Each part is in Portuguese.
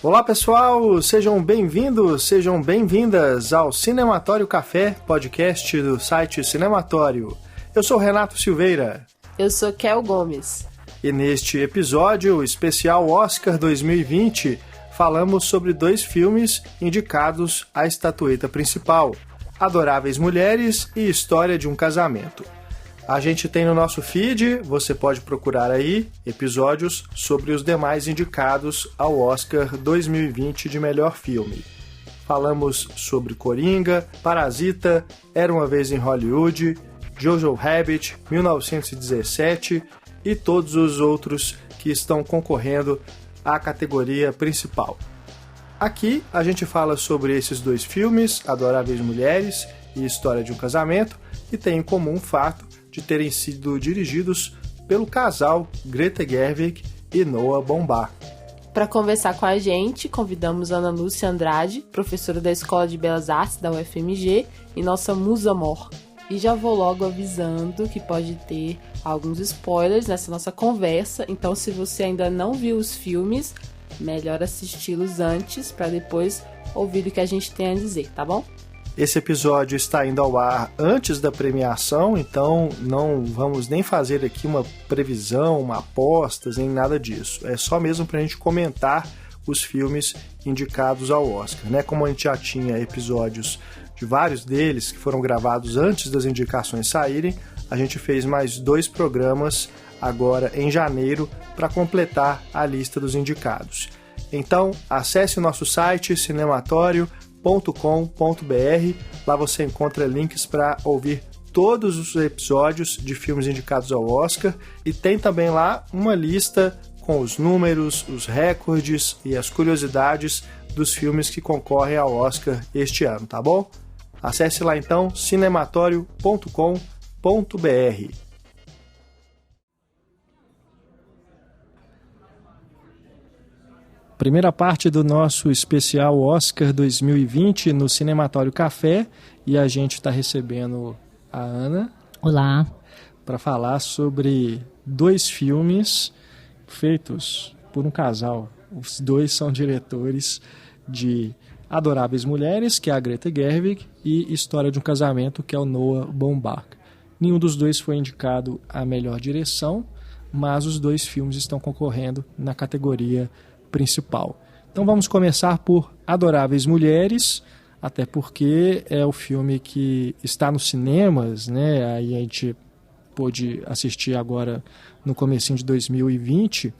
Olá pessoal, sejam bem-vindos, sejam bem-vindas ao Cinematório Café, podcast do site Cinematório. Eu sou Renato Silveira. Eu sou Kel Gomes. E neste episódio especial Oscar 2020, falamos sobre 2 filmes indicados à estatueta principal, Adoráveis Mulheres e História de um Casamento. A gente tem no nosso feed, você pode procurar aí, episódios sobre os demais indicados ao Oscar 2020 de melhor filme. Falamos sobre Coringa, Parasita, Era uma Vez em Hollywood, Jojo Rabbit, 1917 e todos os outros que estão concorrendo à categoria principal. Aqui a gente fala sobre esses 2 filmes, Adoráveis Mulheres e História de um Casamento, que tem em comum o fato de terem sido dirigidos pelo casal Greta Gerwig e Noah Baumbach. Para conversar com a gente, convidamos Ana Lúcia Andrade, professora da Escola de Belas Artes da UFMG e nossa musa mor. E já vou logo avisando que pode ter alguns spoilers nessa nossa conversa, então se você ainda não viu os filmes, melhor assisti-los antes para depois ouvir o que a gente tem a dizer, tá bom? Esse episódio está indo ao ar antes da premiação, então não vamos nem fazer aqui uma previsão, uma aposta, nem nada disso. É só mesmo para a gente comentar os filmes indicados ao Oscar, né? Como a gente já tinha episódios de vários deles que foram gravados antes das indicações saírem, a gente fez mais 2 programas agora em janeiro para completar a lista dos indicados. Então, acesse o nosso site cinematório.com.br, lá você encontra links para ouvir todos os episódios de filmes indicados ao Oscar e tem também lá uma lista com os números, os recordes e as curiosidades dos filmes que concorrem ao Oscar este ano, tá bom? Acesse lá então cinematório.com.br. Primeira parte do nosso especial Oscar 2020 no Cinematório Café, e a gente está recebendo a Ana. Olá. Para falar sobre 2 filmes feitos por um casal. Os 2 são diretores de Adoráveis Mulheres, que é a Greta Gerwig, e História de um Casamento, que é o Noah Baumbach. Nenhum dos 2 foi indicado à melhor direção, mas os 2 filmes estão concorrendo na categoria principal. Então vamos começar por Adoráveis Mulheres, até porque é o filme que está nos cinemas, né? Aí a gente pôde assistir agora no comecinho de 2020.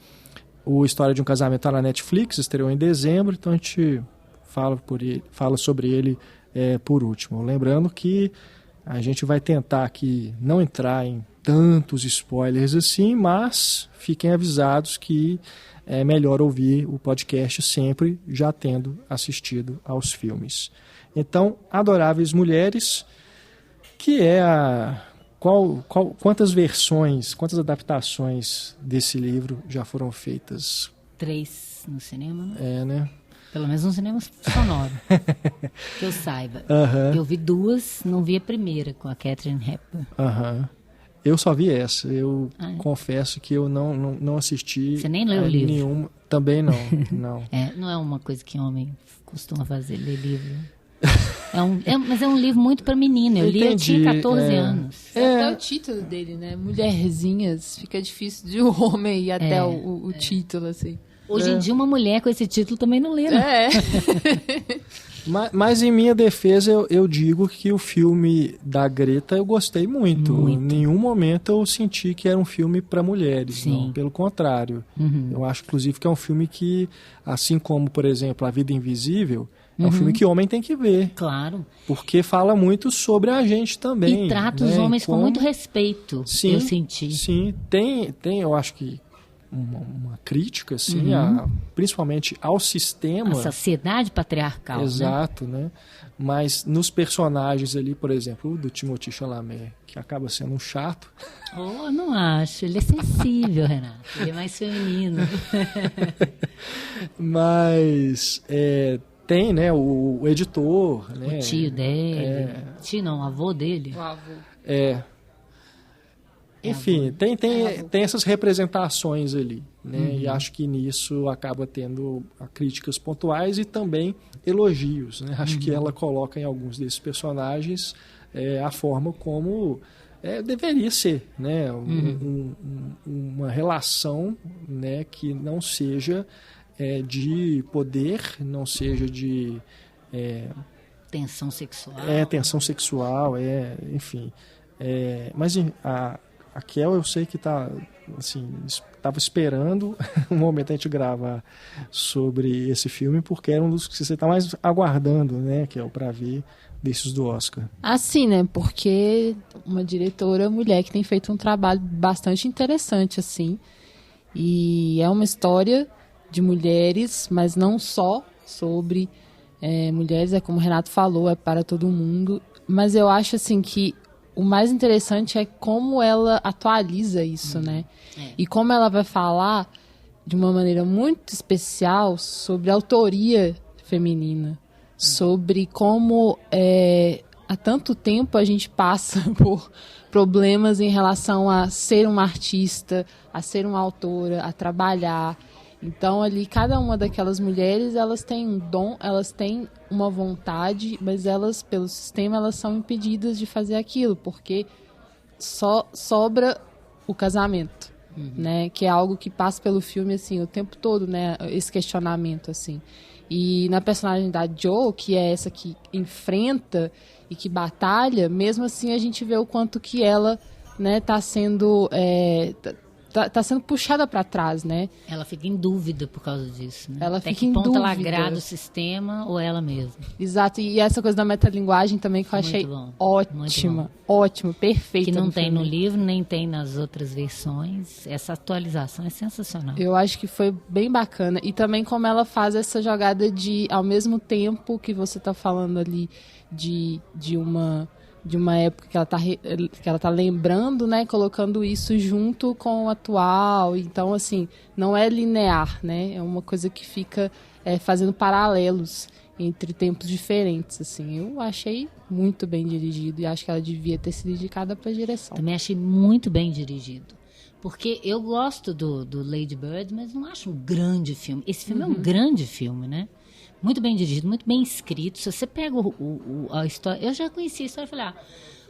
O História de um Casamento está na Netflix, estreou em dezembro, então a gente fala sobre ele por último. Lembrando que a gente vai tentar aqui não entrar em tantos spoilers assim, mas fiquem avisados que é melhor ouvir o podcast sempre já tendo assistido aos filmes. Então, Adoráveis Mulheres, que é quantas versões, quantas adaptações desse livro já foram feitas? 3 no cinema, né? É, né? Pelo menos no cinema sonoro, que eu saiba. Eu vi 2, não vi a primeira, com a Katharine Hepburn. Eu só vi essa, confesso que eu não assisti. Você nem leu o livro? Nenhuma, também não. Não é uma coisa que homem costuma fazer, ler livro. Mas é um livro muito para menina, eu li, eu tinha 14 anos. Até o título dele, né? Mulherzinhas, fica difícil de um homem ir até o título, assim. Hoje em dia uma mulher com esse título também não lê, né? Mas em minha defesa eu digo que o filme da Greta eu gostei muito. Em nenhum momento eu senti que era um filme para mulheres, não, pelo contrário. Eu acho inclusive que é um filme que, assim como, por exemplo, A Vida Invisível, é um filme que homem tem que ver. Claro. Porque fala muito sobre a gente também. E trata os homens com muito respeito, eu senti. Sim, tem, eu acho que uma crítica, assim, principalmente ao sistema. A sociedade patriarcal. Exato, né? Mas nos personagens ali, por exemplo, o do Timothée Chalamet, que acaba sendo um chato. Oh, não acho. Ele é sensível, Renato. Ele é mais feminino. Mas tem, né, o editor, né? O tio dele. Tio não, o avô dele. O avô. Enfim, tem essas representações ali, né? E acho que nisso acaba tendo críticas pontuais e também elogios, né? Acho que ela coloca em alguns desses personagens a forma como deveria ser, né? Uma relação, né, que não seja de poder, não seja de... tensão sexual. Tensão sexual, enfim. Mas a Kel, eu sei que estava esperando o momento a gente gravar sobre esse filme, porque era um dos que você está mais aguardando, né, Kel, para ver desses do Oscar. Assim, né, porque uma diretora mulher que tem feito um trabalho bastante interessante, assim, e é uma história de mulheres, mas não só sobre mulheres, como o Renato falou, é para todo mundo, mas eu acho, assim, que o mais interessante é como ela atualiza isso, né? E como ela vai falar de uma maneira muito especial sobre a autoria feminina, sobre como há tanto tempo a gente passa por problemas em relação a ser uma artista, a ser uma autora, a trabalhar. Então, ali, cada uma daquelas mulheres, elas têm um dom, elas têm uma vontade, mas elas, pelo sistema, elas são impedidas de fazer aquilo, porque só sobra o casamento, né? Que é algo que passa pelo filme, assim, o tempo todo, né? Esse questionamento, assim. E na personagem da Jo, que é essa que enfrenta e que batalha, mesmo assim a gente vê o quanto que ela, né, tá sendo puxada para trás, né? Ela fica em dúvida por causa disso, né? Ela Até fica que em ponto dúvida. Ela agrada o sistema ou ela mesma. Exato, e essa coisa da metalinguagem também que eu achei ótima, perfeita. Que não tem no livro, nem tem nas outras versões. Essa atualização é sensacional. Eu acho que foi bem bacana. E também como ela faz essa jogada de, ao mesmo tempo que você está falando ali de uma época que ela tá lembrando, né, colocando isso junto com o atual. Então, assim, não é linear, né? É uma coisa que fica fazendo paralelos entre tempos diferentes, assim. Eu achei muito bem dirigido e acho que ela devia ter sido indicada para direção. Também achei muito bem dirigido. Porque eu gosto do Lady Bird, mas não acho um grande filme. Esse filme é um grande filme, né? Muito bem dirigido, muito bem escrito. Se você pega a história... Eu já conhecia a história e falei,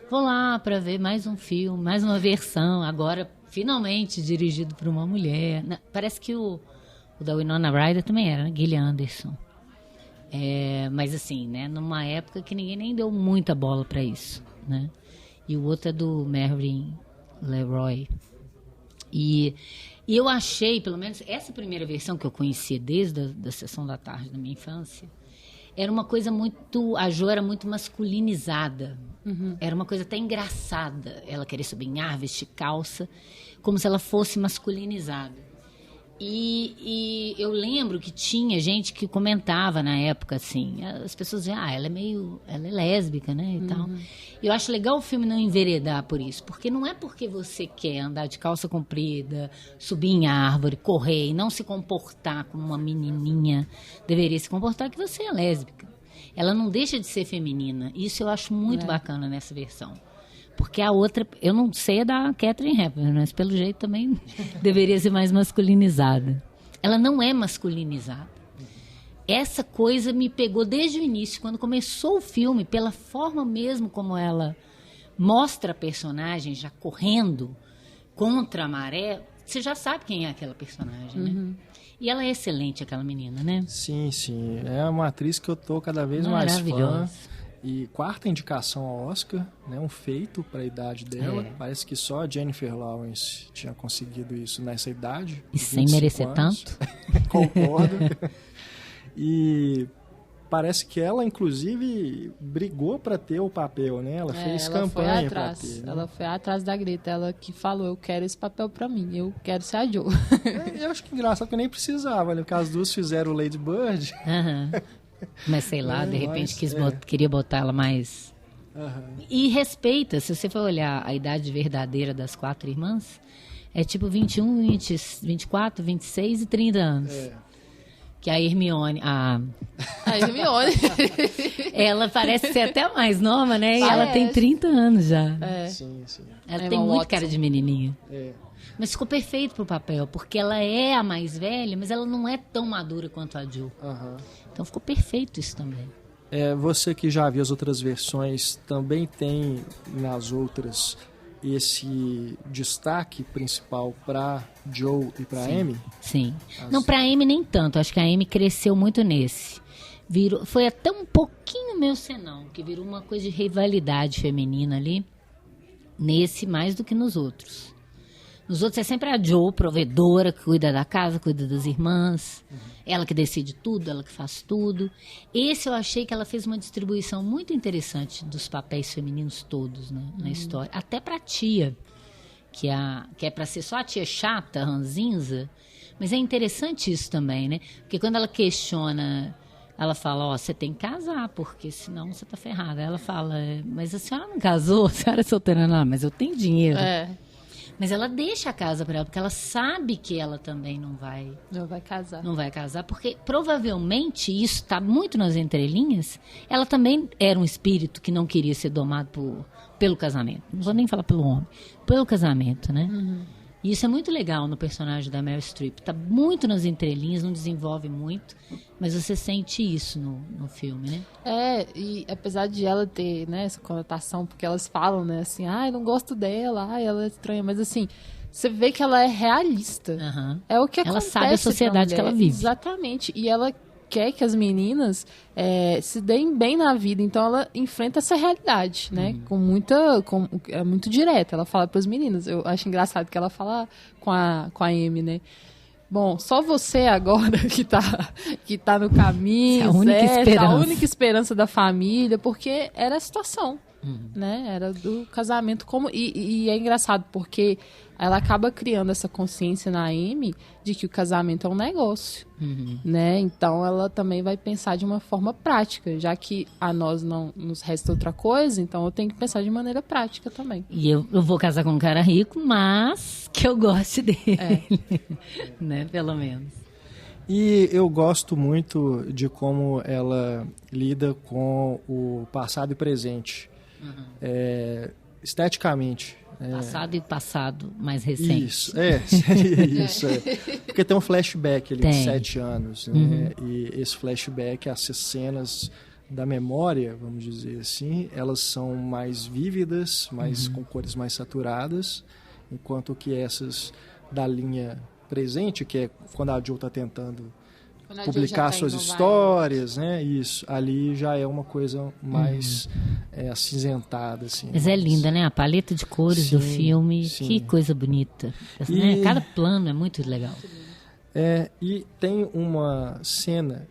vou lá para ver mais um filme, mais uma versão, agora finalmente dirigido por uma mulher. Parece que o da Winona Ryder também era, né? Gillian Anderson. Mas assim, né? Numa época que ninguém nem deu muita bola para isso, né? E o outro é do Mervyn LeRoy. E eu achei, pelo menos, essa primeira versão que eu conhecia desde a sessão da tarde da minha infância, era uma coisa muito... A Jo era muito masculinizada. Era uma coisa até engraçada. Ela querer subir em árvore, vestir calça, como se ela fosse masculinizada. E eu lembro que tinha gente que comentava na época, assim, as pessoas diziam, ela é lésbica, né, e tal. E eu acho legal o filme não enveredar por isso, porque não é porque você quer andar de calça comprida, subir em árvore, correr e não se comportar como uma menininha deveria se comportar, que você é lésbica. Ela não deixa de ser feminina. Isso eu acho muito bacana nessa versão. Porque a outra, eu não sei, é da Katharine Hepburn, mas pelo jeito também deveria ser mais masculinizada. Ela não é masculinizada. Essa coisa me pegou desde o início, quando começou o filme, pela forma mesmo como ela mostra a personagem já correndo contra a maré, você já sabe quem é aquela personagem, né? E ela é excelente, aquela menina, né? Sim, sim. É uma atriz que eu tô cada vez mais fã. E 4ª indicação ao Oscar, né, um feito para a idade dela. Parece que só a Jennifer Lawrence tinha conseguido isso nessa idade. E sem merecer tanto. Concordo. E parece que ela, inclusive, brigou para ter o papel, né? Ela fez campanha para ter. Né? Ela foi atrás da Greta, ela que falou, eu quero esse papel para mim, eu quero ser a Jo. Eu acho que engraçado que nem precisava, né? Porque as duas fizeram o Lady Bird. Mas sei lá, de repente queria botar ela mais... E respeita, se você for olhar a idade verdadeira das 4 irmãs, é tipo 21, 20, 24, 26 e 30 anos. que a Hermione... A Hermione. Ela parece ser até mais nova, né? E ela é. tem 30 anos já. Sim. Ela Emma tem muito Watson. cara de menininha. É. Mas ficou perfeito pro papel, porque ela é a mais velha, mas ela não é tão madura quanto a Jo. Aham. Então ficou perfeito isso também. Você que já viu as outras versões, também tem nas outras esse destaque principal para Joe e para Amy? Sim. Não, pra Amy nem tanto. Acho que a Amy cresceu muito nesse. Foi até um pouquinho meu senão, que virou uma coisa de rivalidade feminina ali. Nesse mais do que nos outros. Nos outros é sempre a Jo, provedora, que cuida da casa, cuida das irmãs. Ela que decide tudo, ela que faz tudo. Esse eu achei que ela fez uma distribuição muito interessante dos papéis femininos todos, né, na história. Até pra tia, que é pra ser só a tia chata, ranzinza. Mas é interessante isso também, né? Porque quando ela questiona... Ela fala, você tem que casar, porque senão você tá ferrada. Ela fala, mas a senhora não casou? A senhora é solteira? Não, mas eu tenho dinheiro. Mas ela deixa a casa para ela, porque ela sabe que ela também não vai casar. Não vai casar, porque provavelmente, isso está muito nas entrelinhas, ela também era um espírito que não queria ser domado pelo casamento. Não vou nem falar pelo homem. Pelo casamento, né? E isso é muito legal no personagem da Meryl Streep. Está muito nas entrelinhas, não desenvolve muito, mas você sente isso no filme, né? E apesar de ela ter, né, essa conotação, porque elas falam, né, assim, eu não gosto dela, ela é estranha, mas assim, você vê que ela é realista. É o que ela acontece. sabe a sociedade que ela vive. Exatamente. E ela quer que as meninas se deem bem na vida, então ela enfrenta essa realidade, né? É muito direta. Ela fala para as meninas. Eu acho engraçado que ela fala com a Amy, né? Bom, só você agora que tá no caminho, a única esperança da família, porque era a situação, né? Era do casamento e é engraçado porque ela acaba criando essa consciência na Amy de que o casamento é um negócio, né? Então ela também vai pensar de uma forma prática, já que a nós não nos resta outra coisa, então eu tenho que pensar de maneira prática também. E eu vou casar com um cara rico, mas que eu goste dele, né? Pelo menos. E eu gosto muito de como ela lida com o passado e presente. Esteticamente. Passado e passado mais recente. Isso, isso. Porque tem um flashback ali de 7 anos, né? E esse flashback, essas cenas da memória, vamos dizer assim, elas são mais vívidas, com cores mais saturadas, enquanto que essas da linha presente, que é quando a Jo está tentando publicar suas histórias, né? Isso, ali já é uma coisa mais acinzentada, assim. Mas é linda, né? A paleta de cores do filme, que coisa bonita. Né? Cada plano é muito legal. E tem uma cena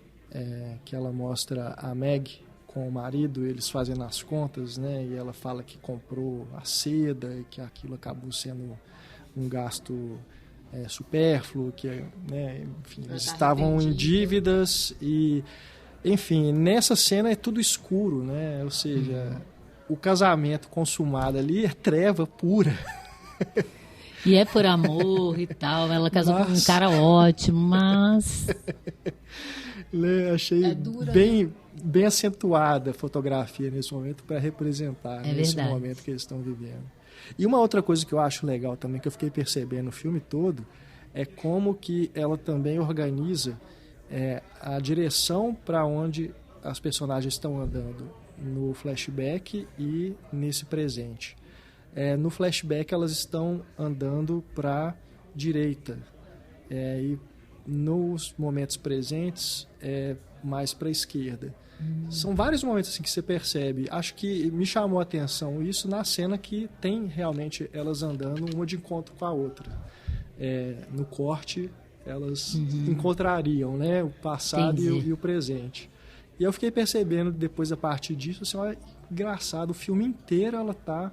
que ela mostra a Meg com o marido, eles fazendo as contas, né? E ela fala que comprou a seda e que aquilo acabou sendo um gasto supérfluo, que, né, enfim, eles estavam em dívidas e, enfim, nessa cena é tudo escuro, né? Ou seja, o casamento consumado ali é treva pura. E é por amor e tal, ela casou com um cara ótimo, mas... Achei bem acentuada a fotografia nesse momento para representar esse momento que eles estão vivendo. E uma outra coisa que eu acho legal também, que eu fiquei percebendo no filme todo, é como que ela também organiza a direção para onde as personagens estão andando no flashback e nesse presente. No flashback elas estão andando para a direita e nos momentos presentes mais para a esquerda. São vários momentos assim que você percebe. Acho que me chamou a atenção isso na cena que tem realmente elas andando uma de encontro com a outra. No corte elas encontrariam, né, o passado e o presente. E eu fiquei percebendo depois, a partir disso, assim, olha, engraçado, o filme inteiro ela está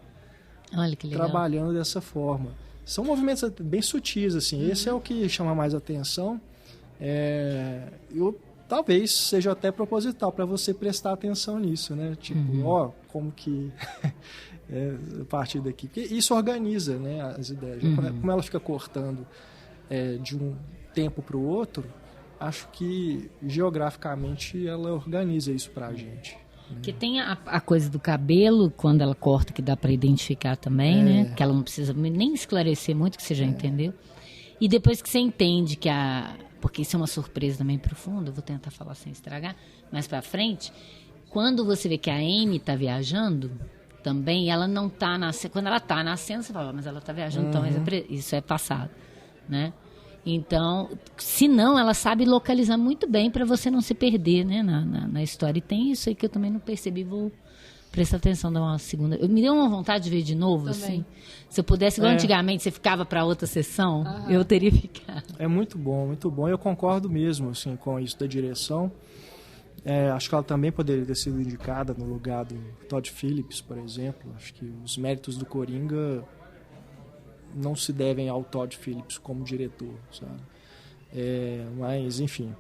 trabalhando dessa forma. São movimentos bem sutis, assim. Esse é o que chama mais atenção. Talvez seja até proposital para você prestar atenção nisso, né? Tipo, como que a partir daqui. Porque isso organiza, né, as ideias. Como ela fica cortando de um tempo para o outro, acho que geograficamente ela organiza isso pra gente. Que tem a coisa do cabelo, quando ela corta, que dá para identificar também, né? Que ela não precisa nem esclarecer muito, que você já entendeu. E depois que você entende que porque isso é uma surpresa também profunda, eu vou tentar falar sem estragar, mais para frente, quando você vê que a Amy tá viajando, também ela não tá quando ela tá na cena, você fala, mas ela tá viajando, então isso é passado, né? Então, se não, ela sabe localizar muito bem para você não se perder, né, na história. E tem isso aí que eu também não percebi, vou prestar atenção, dar uma segunda. Me deu uma vontade de ver de novo, também. Assim. Se eu pudesse, igual antigamente, você ficava para outra sessão, eu teria ficado. É muito bom, muito bom. Eu concordo mesmo assim, com isso da direção. Acho que ela também poderia ter sido indicada no lugar do Todd Phillips, por exemplo. Acho que os méritos do Coringa não se devem ao Todd Phillips como diretor, sabe? Mas, enfim,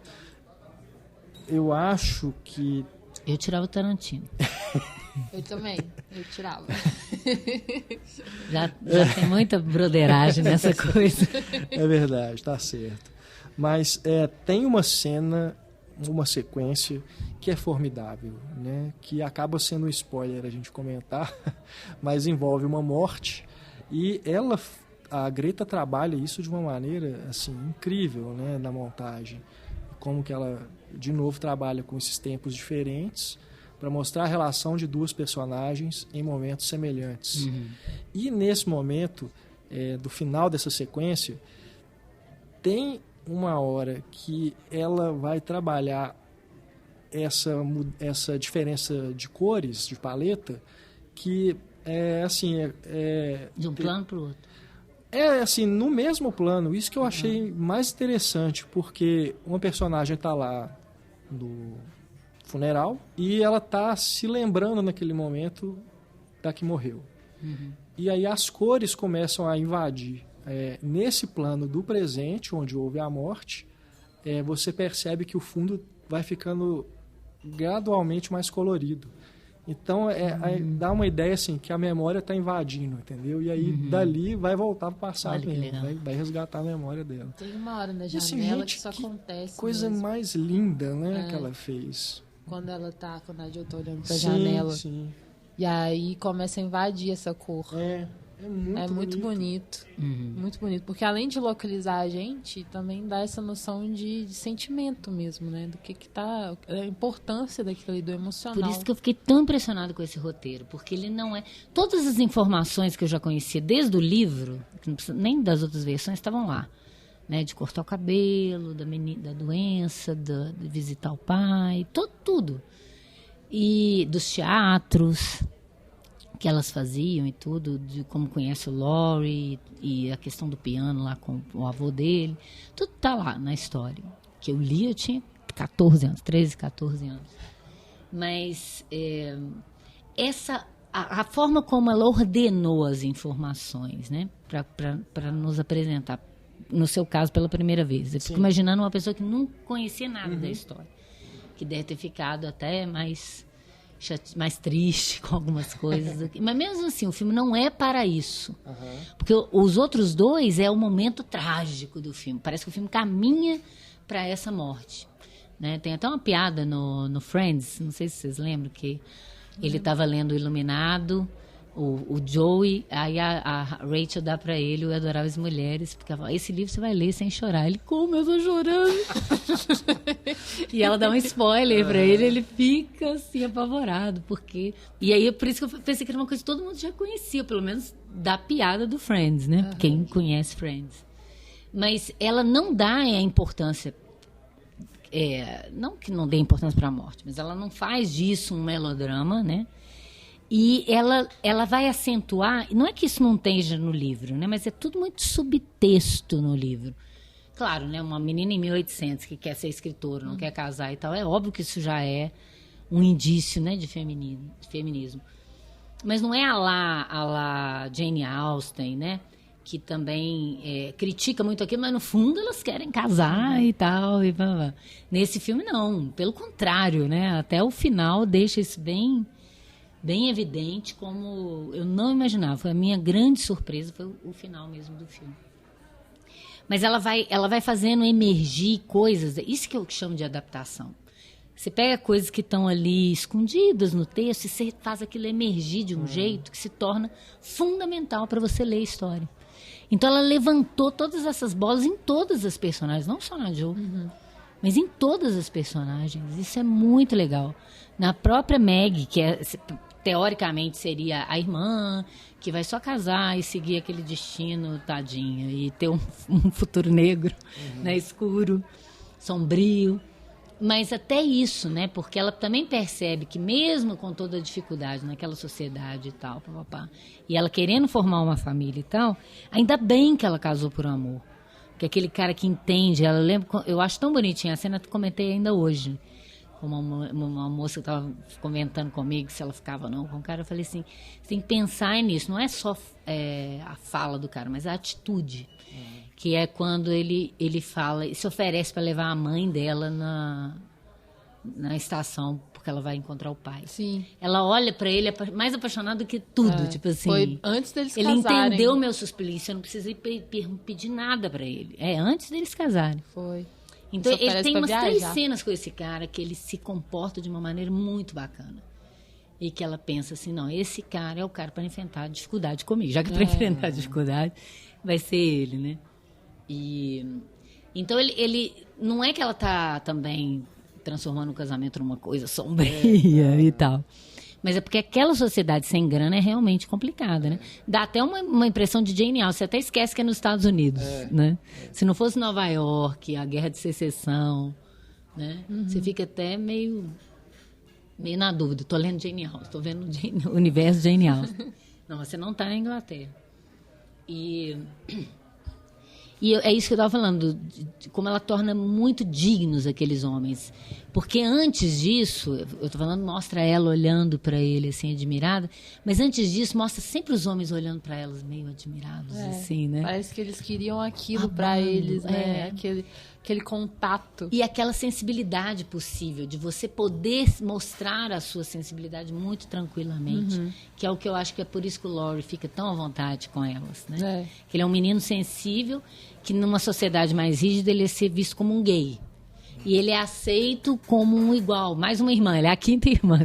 eu acho que... Eu tirava o Tarantino. Eu também, eu tirava. Já tem muita broderagem nessa coisa. É verdade, tá certo. Mas tem uma cena, uma sequência que é formidável, né? Que acaba sendo um spoiler a gente comentar, mas envolve uma morte. E a Greta trabalha isso de uma maneira assim, incrível, né, na montagem. Como que ela, de novo, trabalha com esses tempos diferentes para mostrar a relação de duas personagens em momentos semelhantes. E nesse momento, do final dessa sequência, tem uma hora que ela vai trabalhar essa diferença de cores, de paleta, que de um plano para o outro. Assim, no mesmo plano. Isso que eu achei mais interessante, porque uma personagem está lá no funeral e ela está se lembrando naquele momento da que morreu. E aí as cores começam a invadir. Nesse plano do presente, onde houve a morte, você percebe que o fundo vai ficando gradualmente mais colorido. Então, dá uma ideia assim, que a memória está invadindo, entendeu? E aí, dali, vai voltar para o passado mesmo, vai resgatar a memória dela. Tem uma hora na janela assim, que isso acontece coisa mesmo. Mais linda, né, que ela fez. Quando a Jill tá olhando para a janela. Sim. E aí começa a invadir essa cor. É muito bonito. Muito bonito. Porque além de localizar a gente, também dá essa noção de sentimento mesmo, né? Do que tá... A importância daquilo ali, do emocional. Por isso que eu fiquei tão impressionado com esse roteiro. Porque ele não é... Todas as informações que eu já conhecia desde o livro, que não precisa, nem das outras versões, estavam lá. Né? De cortar o cabelo, da doença, de visitar o pai, tudo. E dos teatros que elas faziam e tudo, de como conhece o Laurie e a questão do piano lá com o avô dele, tudo tá lá na história. Que eu li, eu tinha 14 anos, 13, 14 anos. Mas a forma como ela ordenou as informações, né, para nos apresentar, no seu caso, pela primeira vez. Eu fico imaginando uma pessoa que não conhecia nada da história, que deve ter ficado até mais triste com algumas coisas. Mas mesmo assim, o filme não é para isso. Porque os outros dois é o momento trágico do filme. Parece que o filme caminha para essa morte. Né? Tem até uma piada no Friends, não sei se vocês lembram, que ele estava lendo o Iluminado, o Joey, aí a Rachel dá para ele o Adoráveis Mulheres, porque ela fala, esse livro você vai ler sem chorar. Ele, como eu tô chorando? E ela dá um spoiler para ele fica assim apavorado, porque... E aí, por isso que eu pensei que era uma coisa que todo mundo já conhecia, pelo menos da piada do Friends, né? Quem conhece Friends. Mas ela não dá a importância... não que não dê importância para a morte, mas ela não faz disso um melodrama, né? E ela vai acentuar... Não é que isso não esteja no livro, né? Mas é tudo muito subtexto no livro. Claro, né? Uma menina em 1800 que quer ser escritora, não quer casar e tal. É óbvio que isso já é um indício, né, de feminismo. Mas não é a lá Jane Austen, né? Que também critica muito aquilo, mas no fundo elas querem casar e tal. E blá, blá. Nesse filme, não. Pelo contrário, né? Até o final deixa isso bem evidente, como eu não imaginava. Foi a minha grande surpresa, foi o final mesmo do filme. Mas ela vai fazendo emergir coisas, isso que eu chamo de adaptação. Você pega coisas que estão ali escondidas no texto e você faz aquilo emergir de um jeito que se torna fundamental para você ler a história. Então ela levantou todas essas bolas em todas as personagens, não só na Jo, mas em todas as personagens. Isso é muito legal. Na própria Meg, que teoricamente seria a irmã, que vai só casar e seguir aquele destino, tadinha, e ter um futuro negro, né, escuro, sombrio. Mas até isso, né? Porque ela também percebe que mesmo com toda a dificuldade naquela sociedade e tal, e ela querendo formar uma família e tal, ainda bem que ela casou por amor. Porque aquele cara que entende, ela lembra, eu acho tão bonitinha a cena, que comentei ainda hoje. Uma moça que estava comentando comigo se ela ficava ou não com o cara, eu falei assim, você tem que pensar nisso, não é só a fala do cara, mas a atitude. Que é quando ele fala e se oferece para levar a mãe dela na estação, porque ela vai encontrar o pai. Sim. Ela olha para ele mais apaixonada do que tudo. Tipo assim, foi antes deles casarem. Ele entendeu o meu suplício, eu não precisei pedir nada para ele. Antes deles casarem. Foi. Então ele tem umas 3 cenas com esse cara que ele se comporta de uma maneira muito bacana. E que ela pensa assim, não, esse cara é o cara para enfrentar a dificuldade comigo. Já que para enfrentar a dificuldade, vai ser ele, né? Então ele não é que ela tá também transformando o casamento numa coisa sombria e tal, mas é porque aquela sociedade sem grana é realmente complicada, né? Dá até uma impressão de Jane Austen, você até esquece que é nos Estados Unidos, né? Se não fosse Nova York, a Guerra de Secessão, né? Você fica até meio na dúvida. Tô lendo Jane Austen, tô vendo o universo de Jane Austen. Não, você não tá na Inglaterra. E é isso que eu estava falando, de como ela torna muito dignos aqueles homens. Porque antes disso, eu estou falando, mostra ela olhando para ele, assim, admirada. Mas antes disso, mostra sempre os homens olhando para elas meio admirados, assim, né? Parece que eles queriam aquilo para eles, né? Aquele contato. E aquela sensibilidade possível, de você poder mostrar a sua sensibilidade muito tranquilamente. Que é o que eu acho que é por isso que o Laurie fica tão à vontade com elas, né? Que ele é um menino sensível, que numa sociedade mais rígida ele ia ser visto como um gay. E ele é aceito como um igual, mais uma irmã, ele é a 5ª irmã,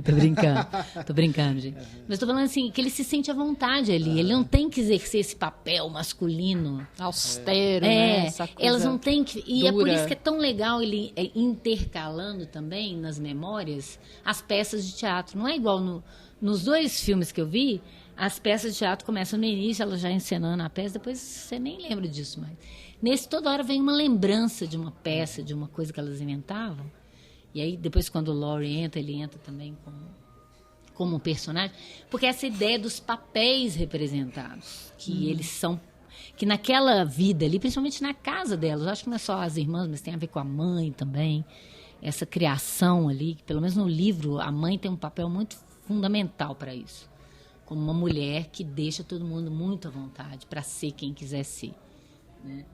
tô brincando, gente. Mas tô falando assim, que ele se sente à vontade ali, ele não tem que exercer esse papel masculino. Austero, né? Essa coisa elas não têm que... E dura. É por isso que é tão legal ele intercalando também, nas memórias, as peças de teatro. Não é igual nos 2 filmes que eu vi, as peças de teatro começam no início, ela já encenando a peça, depois você nem lembra disso mais. Nesse, toda hora vem uma lembrança de uma peça, de uma coisa que elas inventavam. E aí, depois, quando o Laurie entra, ele entra também como um personagem. Porque essa ideia dos papéis representados, que eles são... Que naquela vida ali, principalmente na casa delas, acho que não é só as irmãs, mas tem a ver com a mãe também. Essa criação ali, que pelo menos no livro, a mãe tem um papel muito fundamental para isso. Como uma mulher que deixa todo mundo muito à vontade para ser quem quiser ser, né?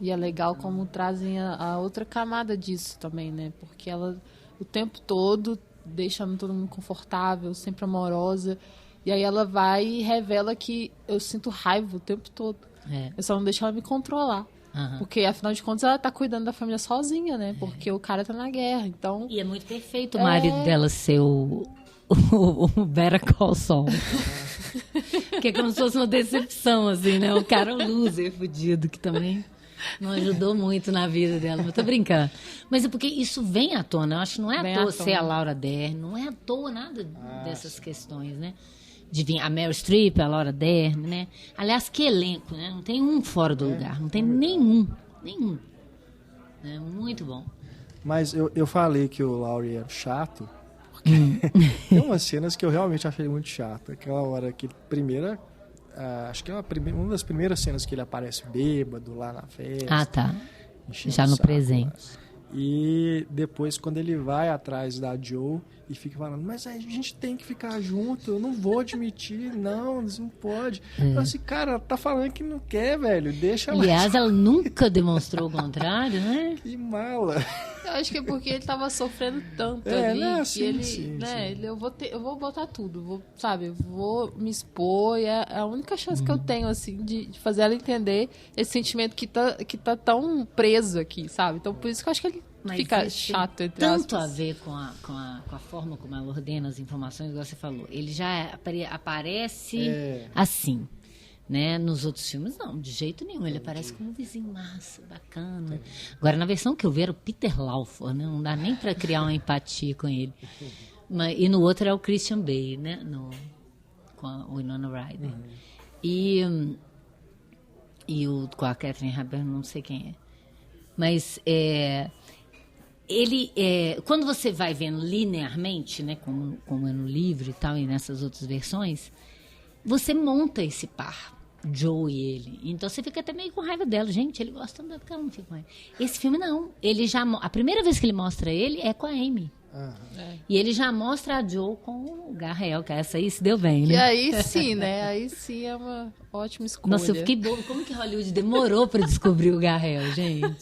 E é legal como trazem a outra camada disso também, né? Porque ela, o tempo todo, deixa todo mundo confortável, sempre amorosa. E aí ela vai e revela que eu sinto raiva o tempo todo. Eu só não deixo ela me controlar. Porque, afinal de contas, ela tá cuidando da família sozinha, né? Porque o cara tá na guerra, então... E é muito perfeito o marido dela ser o Better Call Saul. Que é como se fosse uma decepção, assim, né? O cara loser, fudido, que também... Não ajudou muito na vida dela, mas tô brincando. Mas é porque isso vem à tona. Eu acho que não é à toa ser a Laura Dern, não é à toa nada dessas questões, né? De vir a Meryl Streep, a Laura Dern, né? Aliás, que elenco, né? Não tem um fora do lugar, não tem nenhum. É muito bom. Mas eu falei que o Laurie era chato, porque tem umas cenas que eu realmente achei muito chato. Aquela hora que acho que é uma das primeiras cenas que ele aparece bêbado lá na festa. Ah, tá. Já no presente. E depois, quando ele vai atrás da Joe e fica falando, mas a gente tem que ficar junto, eu não vou admitir, não, isso não pode. Eu falo assim, cara, ela tá falando que não quer, velho, deixa ela. Aliás, ela nunca demonstrou o contrário, né? Que mala. Eu acho que é porque ele tava sofrendo tanto ali, não, que sim, ele, sim. Ele, eu vou botar tudo, eu vou me expor, e é a única chance que eu tenho, assim, de fazer ela entender esse sentimento que tá tão preso aqui, sabe? Então, por isso que eu acho que ele fica chato, entre tanto aspas. a ver com a forma como ela ordena as informações, igual você falou. Ele já aparece assim, né? Nos outros filmes, não, de jeito nenhum. Ele aparece como um vizinho massa, bacana. Agora, na versão que eu vi, era o Peter Lawford, né? Não dá nem para criar uma empatia com ele. E no outro é o Christian Bale, né? Com a Winona Ryder. E com a Catherine Hepburn, não sei quem é. Mas ele, quando você vai vendo linearmente, né, como é no livro e tal, e nessas outras versões, você monta esse par, Joe e ele. Então você fica até meio com raiva dela. Gente, ele gosta tanto porque ela não fica com ele. Esse filme não. A primeira vez que ele mostra ele é com a Amy. E ele já mostra a Joe com o Garrel, que essa aí se deu bem, né? E aí sim, né? Aí sim é uma ótima escolha. Nossa, eu fiquei bobo. Como que Hollywood demorou para descobrir o Garrel, gente?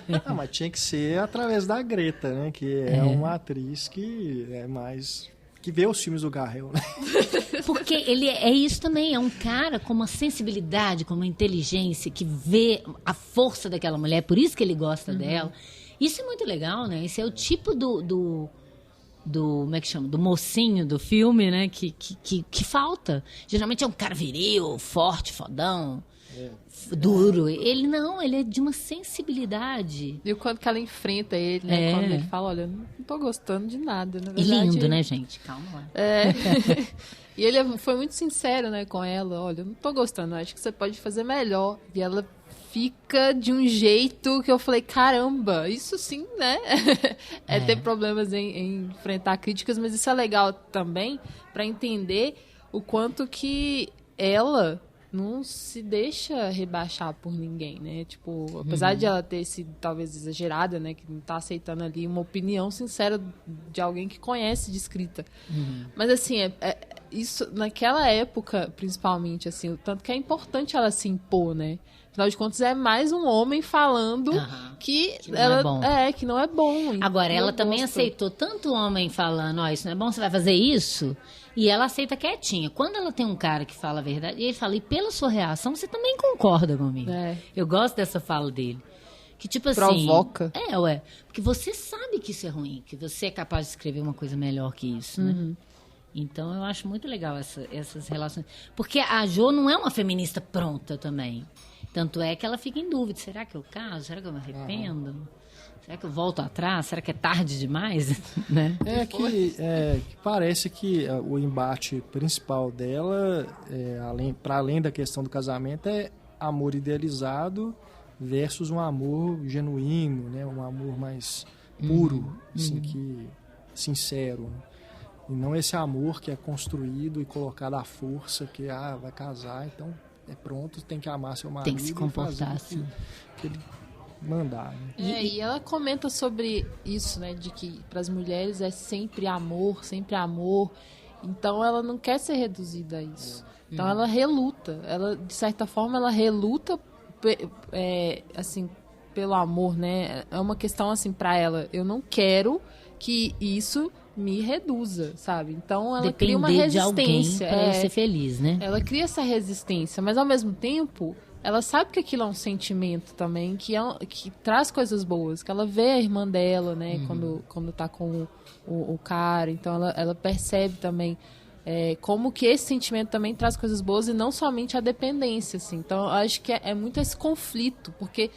Não, mas tinha que ser através da Greta, né? Que é uma atriz que é mais... que vê os filmes do Garrel, né? Porque ele é isso também, é um cara com uma sensibilidade, com uma inteligência, que vê a força daquela mulher, por isso que ele gosta dela. Isso é muito legal, né? Esse é o tipo do como é que chama? Do mocinho do filme, né? Que falta. Geralmente é um cara viril, forte, fodão, duro. Ele não, ele é de uma sensibilidade. E o quanto que ela enfrenta ele, né? Quando ele fala, olha, não tô gostando de nada, na verdade. E lindo, né, gente? Calma lá. E ele foi muito sincero, né, com ela. Olha, eu não tô gostando, acho que você pode fazer melhor. E ela fica de um jeito que eu falei, caramba, isso sim, né? Ter problemas em enfrentar críticas, mas isso é legal também para entender o quanto que ela não se deixa rebaixar por ninguém, né? Tipo, apesar de ela ter sido talvez exagerada, né? Que não tá aceitando ali uma opinião sincera de alguém que conhece de escrita. Mas assim, isso naquela época, principalmente, assim, o tanto que é importante ela se impor, né? Afinal de contas, é mais um homem falando que ela não é bom. Que não é bom. Agora, ela também aceitou tanto homem falando, ó, isso não é bom, você vai fazer isso? E ela aceita quietinha. Quando ela tem um cara que fala a verdade, e ele fala, e pela sua reação, você também concorda comigo. Eu gosto dessa fala dele. Que tipo assim... Provoca. Porque você sabe que isso é ruim, que você é capaz de escrever uma coisa melhor que isso, né? Então, eu acho muito legal essas relações. Porque a Jo não é uma feminista pronta também. Tanto é que ela fica em dúvida. Será que eu caso? Será que eu me arrependo? Será que eu volto atrás? Será que é tarde demais? Né? Que parece que o embate principal dela, para além da questão do casamento, é amor idealizado versus um amor genuíno, né? Um amor mais puro, assim, que sincero. Né? E não esse amor que é construído e colocado à força, que vai casar, então pronto, tem que amar seu marido. Tem que se comportar assim. Que ele mandar. Né? E ela comenta sobre isso, né? De que para as mulheres é sempre amor, sempre amor. Então ela não quer ser reduzida a isso. Então ela reluta. Ela, de certa forma, ela reluta assim, pelo amor, né? É uma questão assim para ela. Eu não quero que isso me reduza, sabe? Então ela cria uma resistência de alguém para ser feliz, né? Ela cria essa resistência, mas ao mesmo tempo ela sabe que aquilo é um sentimento também que traz coisas boas, que ela vê a irmã dela, né? Quando tá com o cara, então ela percebe também como que esse sentimento também traz coisas boas e não somente a dependência, assim. Então eu acho que é muito esse conflito, porque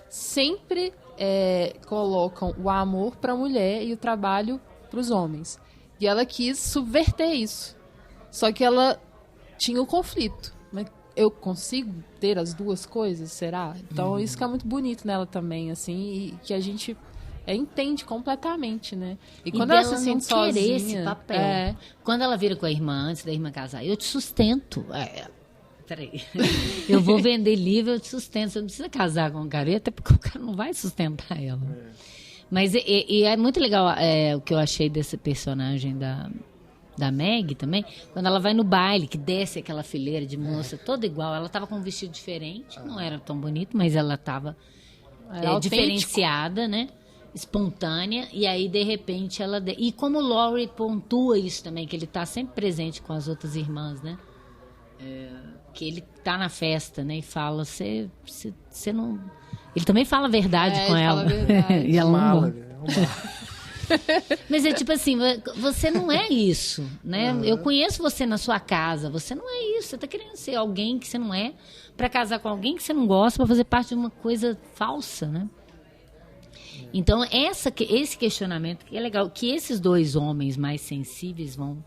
sempre colocam o amor para a mulher e o trabalho para os homens. E ela quis subverter isso. Só que ela tinha o conflito. Mas eu consigo ter as duas coisas, será? Então isso que é muito bonito nela também, assim, e que a gente entende completamente, né? E quando ela se sente sozinha, esse papel. Quando ela vira com a irmã, antes da irmã casar, eu te sustento. Peraí. Eu vou vender livro, eu te sustento. Você não precisa casar com o cara, até porque o cara não vai sustentar ela. Mas e é muito legal o que eu achei desse personagem da Meg também, quando ela vai no baile, que desce aquela fileira de moça toda igual. Ela tava com um vestido diferente, não era tão bonito, mas ela tava diferenciada, né? Espontânea, e aí de repente ela... E como o Laurie pontua isso também, que ele tá sempre presente com as outras irmãs, né? Que ele tá na festa, né? E fala, você não... Ele também fala a verdade com ela. Fala a verdade. E ela Mala, não... Mas é tipo assim, você não é isso, né? Eu conheço você na sua casa, você não é isso. Você tá querendo ser alguém que você não é, pra casar com alguém que você não gosta, pra fazer parte de uma coisa falsa, né? Então, esse questionamento que é legal, que esses dois homens mais sensíveis vão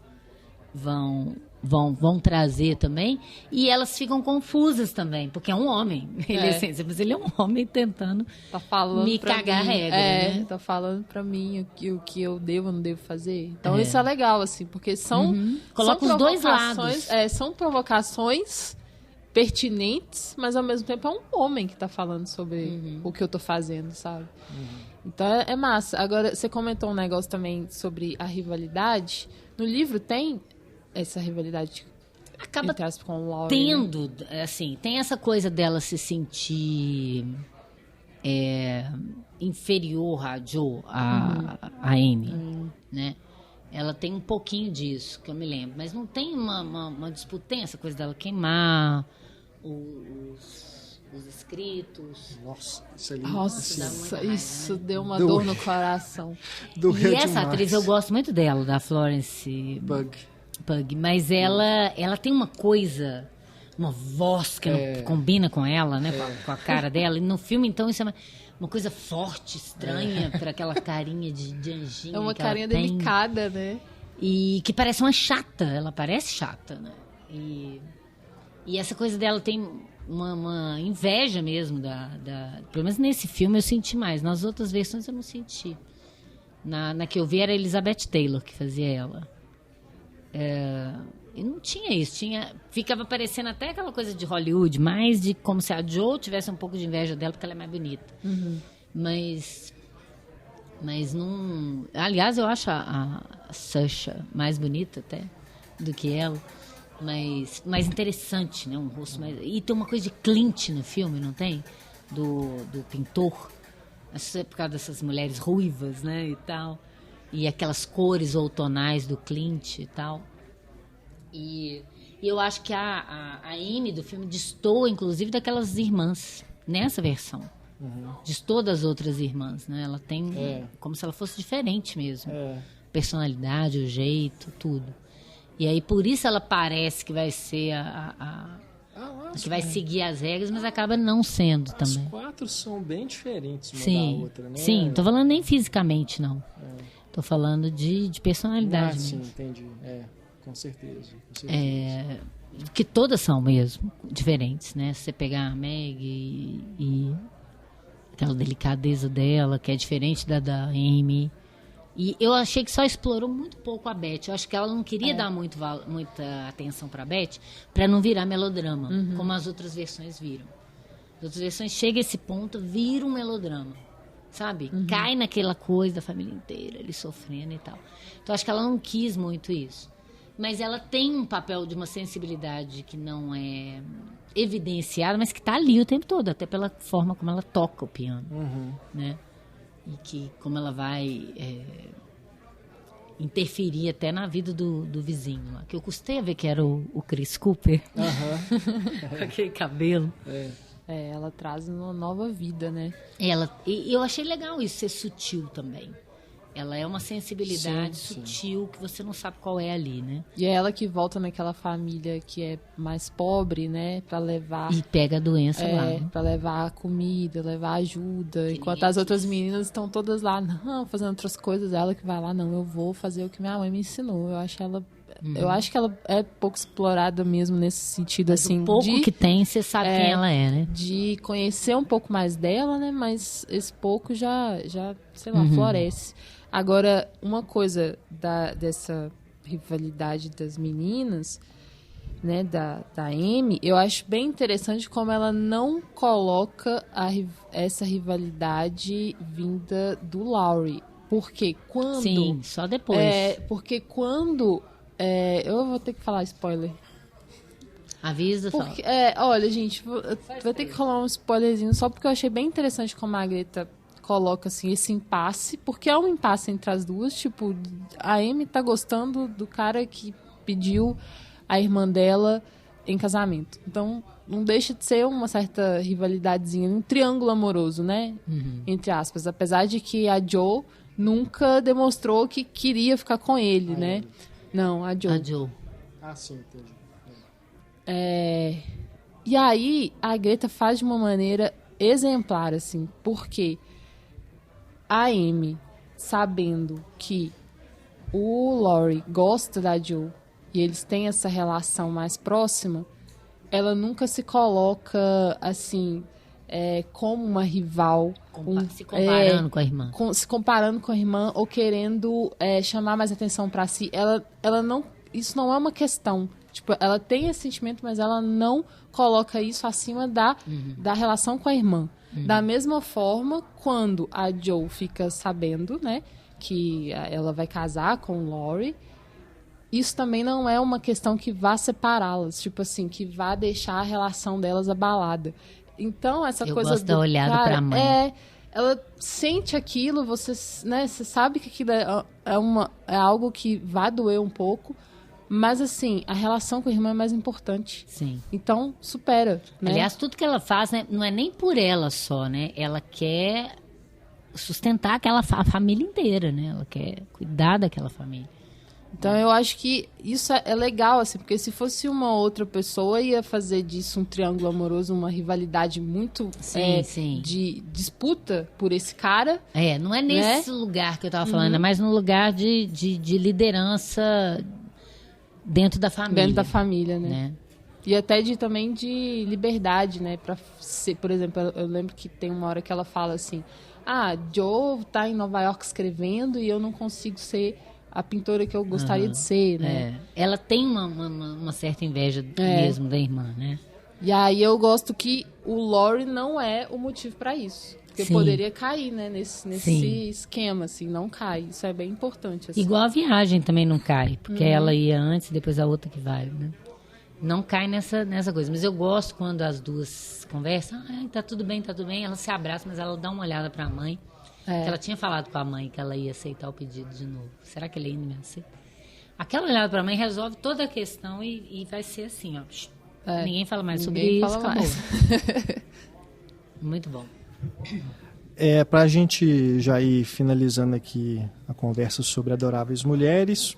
trazer também, e elas ficam confusas também, porque é um homem. Ele é sensível, mas ele é um homem tentando me cagar a regra, né? Tá falando pra mim o que eu devo ou não devo fazer. Então, isso é legal, assim, porque Coloca os dois lados. São provocações pertinentes, mas ao mesmo tempo é um homem que tá falando sobre o que eu tô fazendo, sabe? Então é massa. Agora, você comentou um negócio também sobre a rivalidade. No livro tem essa rivalidade acaba com o Laurie, tendo, né? Assim, tem essa coisa dela se sentir inferior a Joe, a Amy, né? Ela tem um pouquinho disso, que eu me lembro. Mas não tem uma disputa. Tem essa coisa dela queimar os escritos. Nossa, isso ali... Nossa, isso né? deu uma dor no coração. E essa atriz, eu gosto muito dela, da Florence Pugh. Mas ela tem uma coisa, uma voz que não combina com ela, né? Com a cara dela. E no filme, então, isso é uma coisa forte, estranha, para aquela carinha de anjinho. É uma que ela carinha tem. delicada, né? E que parece uma chata. Ela parece chata, né? E essa coisa dela tem uma inveja mesmo pelo menos nesse filme eu senti mais. Nas outras versões eu não senti. Na que eu vi era Elizabeth Taylor que fazia ela. E não tinha isso. Ficava parecendo até aquela coisa de Hollywood, mais de como se a Jo tivesse um pouco de inveja dela porque ela é mais bonita. Mas não... Aliás, eu acho a Saoirse mais bonita até do que ela. Mas mais interessante, né? Um rosto mais... E tem uma coisa de Clint no filme, não tem? Do pintor. Acho que é por causa dessas mulheres ruivas, né? E tal. E aquelas cores outonais do Clint e tal. E eu acho que a Amy do filme destoa, inclusive, daquelas irmãs. Nessa versão. Destoa das outras irmãs, né? Ela tem como se ela fosse diferente mesmo. Personalidade, o jeito, tudo. E aí, por isso ela parece que vai ser que vai seguir as regras, mas acaba não sendo também. As quatro são bem diferentes uma da outra, né? Sim, não tô falando nem fisicamente, não. Tô falando de personalidade mesmo. Sim, entendi. Com certeza. Que todas são mesmo diferentes, né? Se você pegar a Meg e aquela delicadeza dela, que é diferente da Amy... E eu achei que só explorou muito pouco a Beth. Eu acho que ela não queria dar muita atenção pra Beth pra não virar melodrama, como as outras versões viram. As outras versões chega a esse ponto, vira um melodrama, sabe? Cai naquela coisa da família inteira, ele sofrendo e tal. Então acho que ela não quis muito isso. Mas ela tem um papel de uma sensibilidade que não é evidenciada, mas que tá ali o tempo todo, até pela forma como ela toca o piano, né? E que como ela vai interferir até na vida do vizinho lá. Que eu custei a ver que era o Chris Cooper. Com aquele cabelo. Ela traz uma nova vida, né? E eu achei legal isso, ser sutil também. Ela é uma sensibilidade sutil que você não sabe qual é ali, né? E é ela que volta naquela família que é mais pobre, né? Pra levar... E pega a doença lá. Né? Pra levar comida, levar ajuda. Enquanto as outras meninas estão todas lá, não, fazendo outras coisas. Ela que vai lá, não, eu vou fazer o que minha mãe me ensinou. Eu acho que ela é pouco explorada mesmo nesse sentido, assim. O pouco que tem, você sabe quem ela é, né? De conhecer um pouco mais dela, né? Mas esse pouco já sei lá, floresce. Agora, uma coisa dessa rivalidade das meninas né, da Amy, eu acho bem interessante como ela não coloca essa rivalidade vinda do Laurie. Porque quando... Sim, só depois. Porque quando... eu vou ter que falar spoiler. Avisa, fala. Olha, gente, vai ter que rolar um spoilerzinho só porque eu achei bem interessante como a Greta coloca, assim, esse impasse. Porque é um impasse entre as duas. Tipo, a Amy tá gostando do cara que pediu a irmã dela em casamento. Então, não deixa de ser uma certa rivalidadezinha, um triângulo amoroso, né? Entre aspas. Apesar de que a Jo nunca demonstrou que queria ficar com ele, né? Amy. Não, a Jo. A Jo. Ah, sim, entendi. E aí, a Greta faz de uma maneira exemplar, assim, porque a Amy, sabendo que o Laurie gosta da Jo e eles têm essa relação mais próxima, ela nunca se coloca, assim, como uma rival. Se comparando com a irmã. Se comparando com a irmã ou querendo chamar mais atenção pra si. Ela não... Isso não é uma questão. Tipo, ela tem esse sentimento, mas ela não coloca isso acima da relação com a irmã. Da mesma forma, quando a Jo fica sabendo, né, que ela vai casar com o Laurie, isso também não é uma questão que vá separá-las, tipo assim, que vá deixar a relação delas abalada. Então, essa Eu coisa gosto da olhada pra mãe. Ela sente aquilo, você sabe que aquilo é algo que vai doer um pouco, mas, assim, a relação com a irmã é mais importante. Sim. Então, supera, né? Aliás, tudo que ela faz, né, não é nem por ela só, né? Ela quer sustentar a família inteira, né? Ela quer cuidar daquela família. Então, eu acho que isso é legal, assim, porque se fosse uma outra pessoa, ia fazer disso um triângulo amoroso, uma rivalidade muito sim. de disputa por esse cara. Não é nesse lugar que eu tava falando, é mais no lugar de liderança dentro da família. Dentro da família, né? E até também de liberdade, né? Pra ser, por exemplo, eu lembro que tem uma hora que ela fala assim: Jo tá em Nova York escrevendo e eu não consigo ser a pintora que eu gostaria de ser, né? Ela tem uma certa inveja mesmo da irmã, né? E aí eu gosto que o Laurie não é o motivo pra isso. Porque poderia cair, né? Nesse esquema, assim, não cai. Isso é bem importante. Assim. Igual a viagem também não cai, porque ela ia antes e depois a outra que vai, né? Não cai nessa coisa. Mas eu gosto quando as duas conversam. Tá tudo bem. Elas se abraçam, mas ela dá uma olhada pra mãe. Que ela tinha falado com a mãe que ela ia aceitar o pedido de novo. Será que ele ainda me aceita? Aquela olhada pra mãe resolve toda a questão e vai ser assim, ó. Ninguém fala mais sobre isso, acabou. Muito bom. Para a gente já ir finalizando aqui a conversa sobre Adoráveis Mulheres,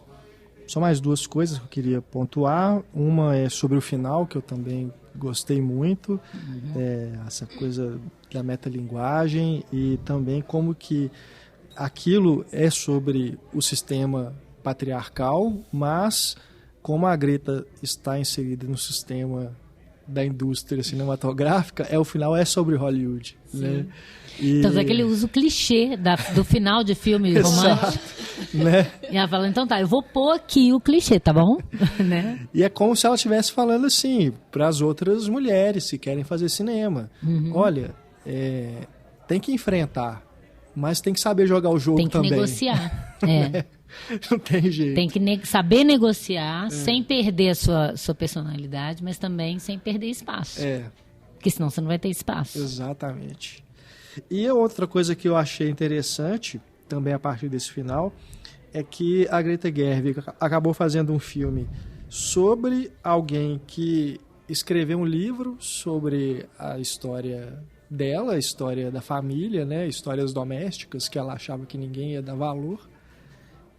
só mais duas coisas que eu queria pontuar. Uma é sobre o final, que eu também gostei muito, essa coisa da metalinguagem e também como que aquilo é sobre o sistema patriarcal, mas como a Greta está inserida no sistema da indústria cinematográfica, o final é sobre Hollywood, né? Então é que ele usa o clichê do final de filme romântico. Né? E ela fala, então tá, eu vou pôr aqui o clichê, tá bom? Né? E é como se ela estivesse falando assim para as outras mulheres que querem fazer cinema. Olha, tem que enfrentar, mas tem que saber jogar o jogo também. Tem que negociar. Não tem jeito. Tem que saber negociar sem perder a sua personalidade, mas também sem perder espaço. Porque senão você não vai ter espaço. Exatamente. E a outra coisa que eu achei interessante, também a partir desse final, é que a Greta Gerwig acabou fazendo um filme sobre alguém que escreveu um livro sobre a história dela, a história da família, né? Histórias domésticas que ela achava que ninguém ia dar valor.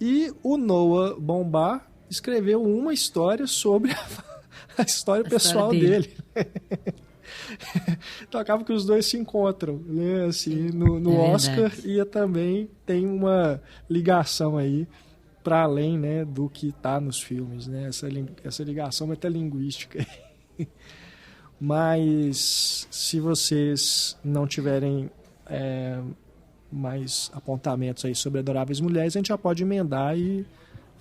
E o Noah Baumbach escreveu uma história sobre a história pessoal dele. Então acaba que os dois se encontram, né? Assim, no Oscar, e também tem uma ligação aí para além, né, do que está nos filmes, né? Essa ligação metalinguística. Mas se vocês não tiverem mais apontamentos aí sobre Adoráveis Mulheres, a gente já pode emendar e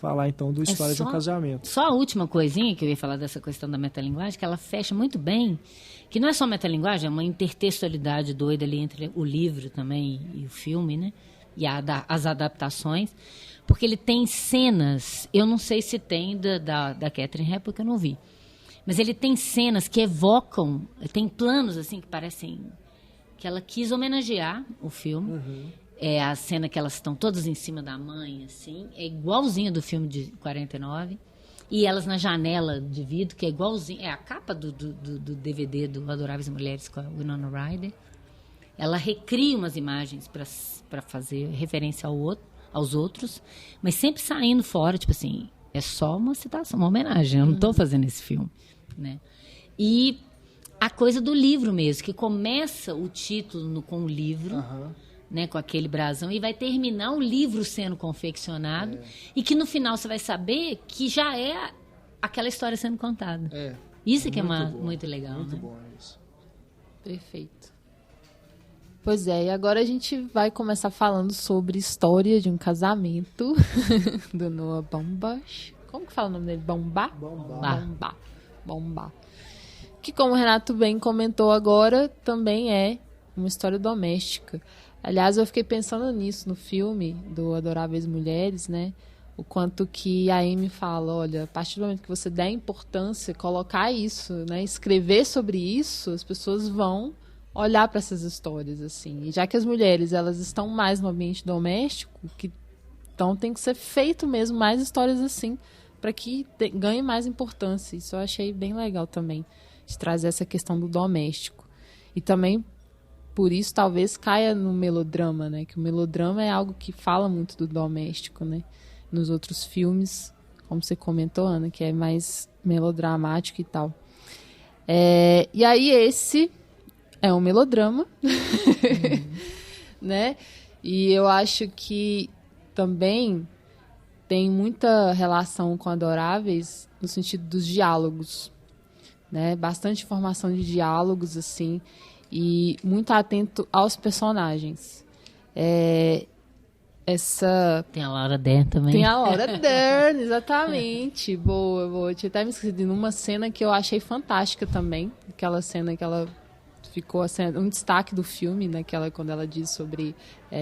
falar então do História de um Casamento. Só a última coisinha que eu ia falar dessa questão da metalinguagem, que ela fecha muito bem, que não é só metalinguagem, é uma intertextualidade doida ali entre o livro também e o filme, né? E as adaptações, porque ele tem cenas, eu não sei se tem da Catherine Hepburn, porque eu não vi, mas ele tem cenas que evocam, tem planos assim que parecem que ela quis homenagear o filme. É a cena que elas estão todas em cima da mãe, assim, é igualzinha do filme de 49, e elas na janela de vidro, que é igualzinho, é a capa do DVD do Adoráveis Mulheres com a Winona Ryder. Ela recria umas imagens para fazer referência aos outros, mas sempre saindo fora, tipo assim, é só uma citação, uma homenagem, eu não estou fazendo esse filme, né? E a coisa do livro mesmo, que começa o título com o livro, né, com aquele brasão, e vai terminar o livro sendo confeccionado, e que no final você vai saber que já é aquela história sendo contada. Isso que é muito legal. Muito né? bom isso. Perfeito. Pois é, e agora a gente vai começar falando sobre História de um Casamento, do Noah Baumbach. Como que fala o nome dele? Baumbach. Que, como o Renato bem comentou agora, também é uma história doméstica. Aliás, eu fiquei pensando nisso no filme do Adoráveis Mulheres, né? O quanto que a Amy fala, olha, a partir do momento que você der importância, colocar isso, né? Escrever sobre isso, as pessoas vão olhar para essas histórias, assim. E já que as mulheres, elas estão mais no ambiente doméstico, então tem que ser feito mesmo mais histórias assim, para que ganhe mais importância. Isso eu achei bem legal também, de trazer essa questão do doméstico. E também, por isso, talvez caia no melodrama, né? Que o melodrama é algo que fala muito do doméstico, né? Nos outros filmes, como você comentou, Ana, que é mais melodramático e tal. E aí esse é um melodrama, né? E eu acho que também tem muita relação com Adoráveis no sentido dos diálogos, né? Bastante informação de diálogos, assim, e muito atento aos personagens. Tem a Laura Dern também. Tem a Laura Dern, exatamente. Boa. Eu tinha até me esquecido de uma cena que eu achei fantástica também. Aquela cena que ela ficou assim, um destaque do filme, né? Quando ela diz sobre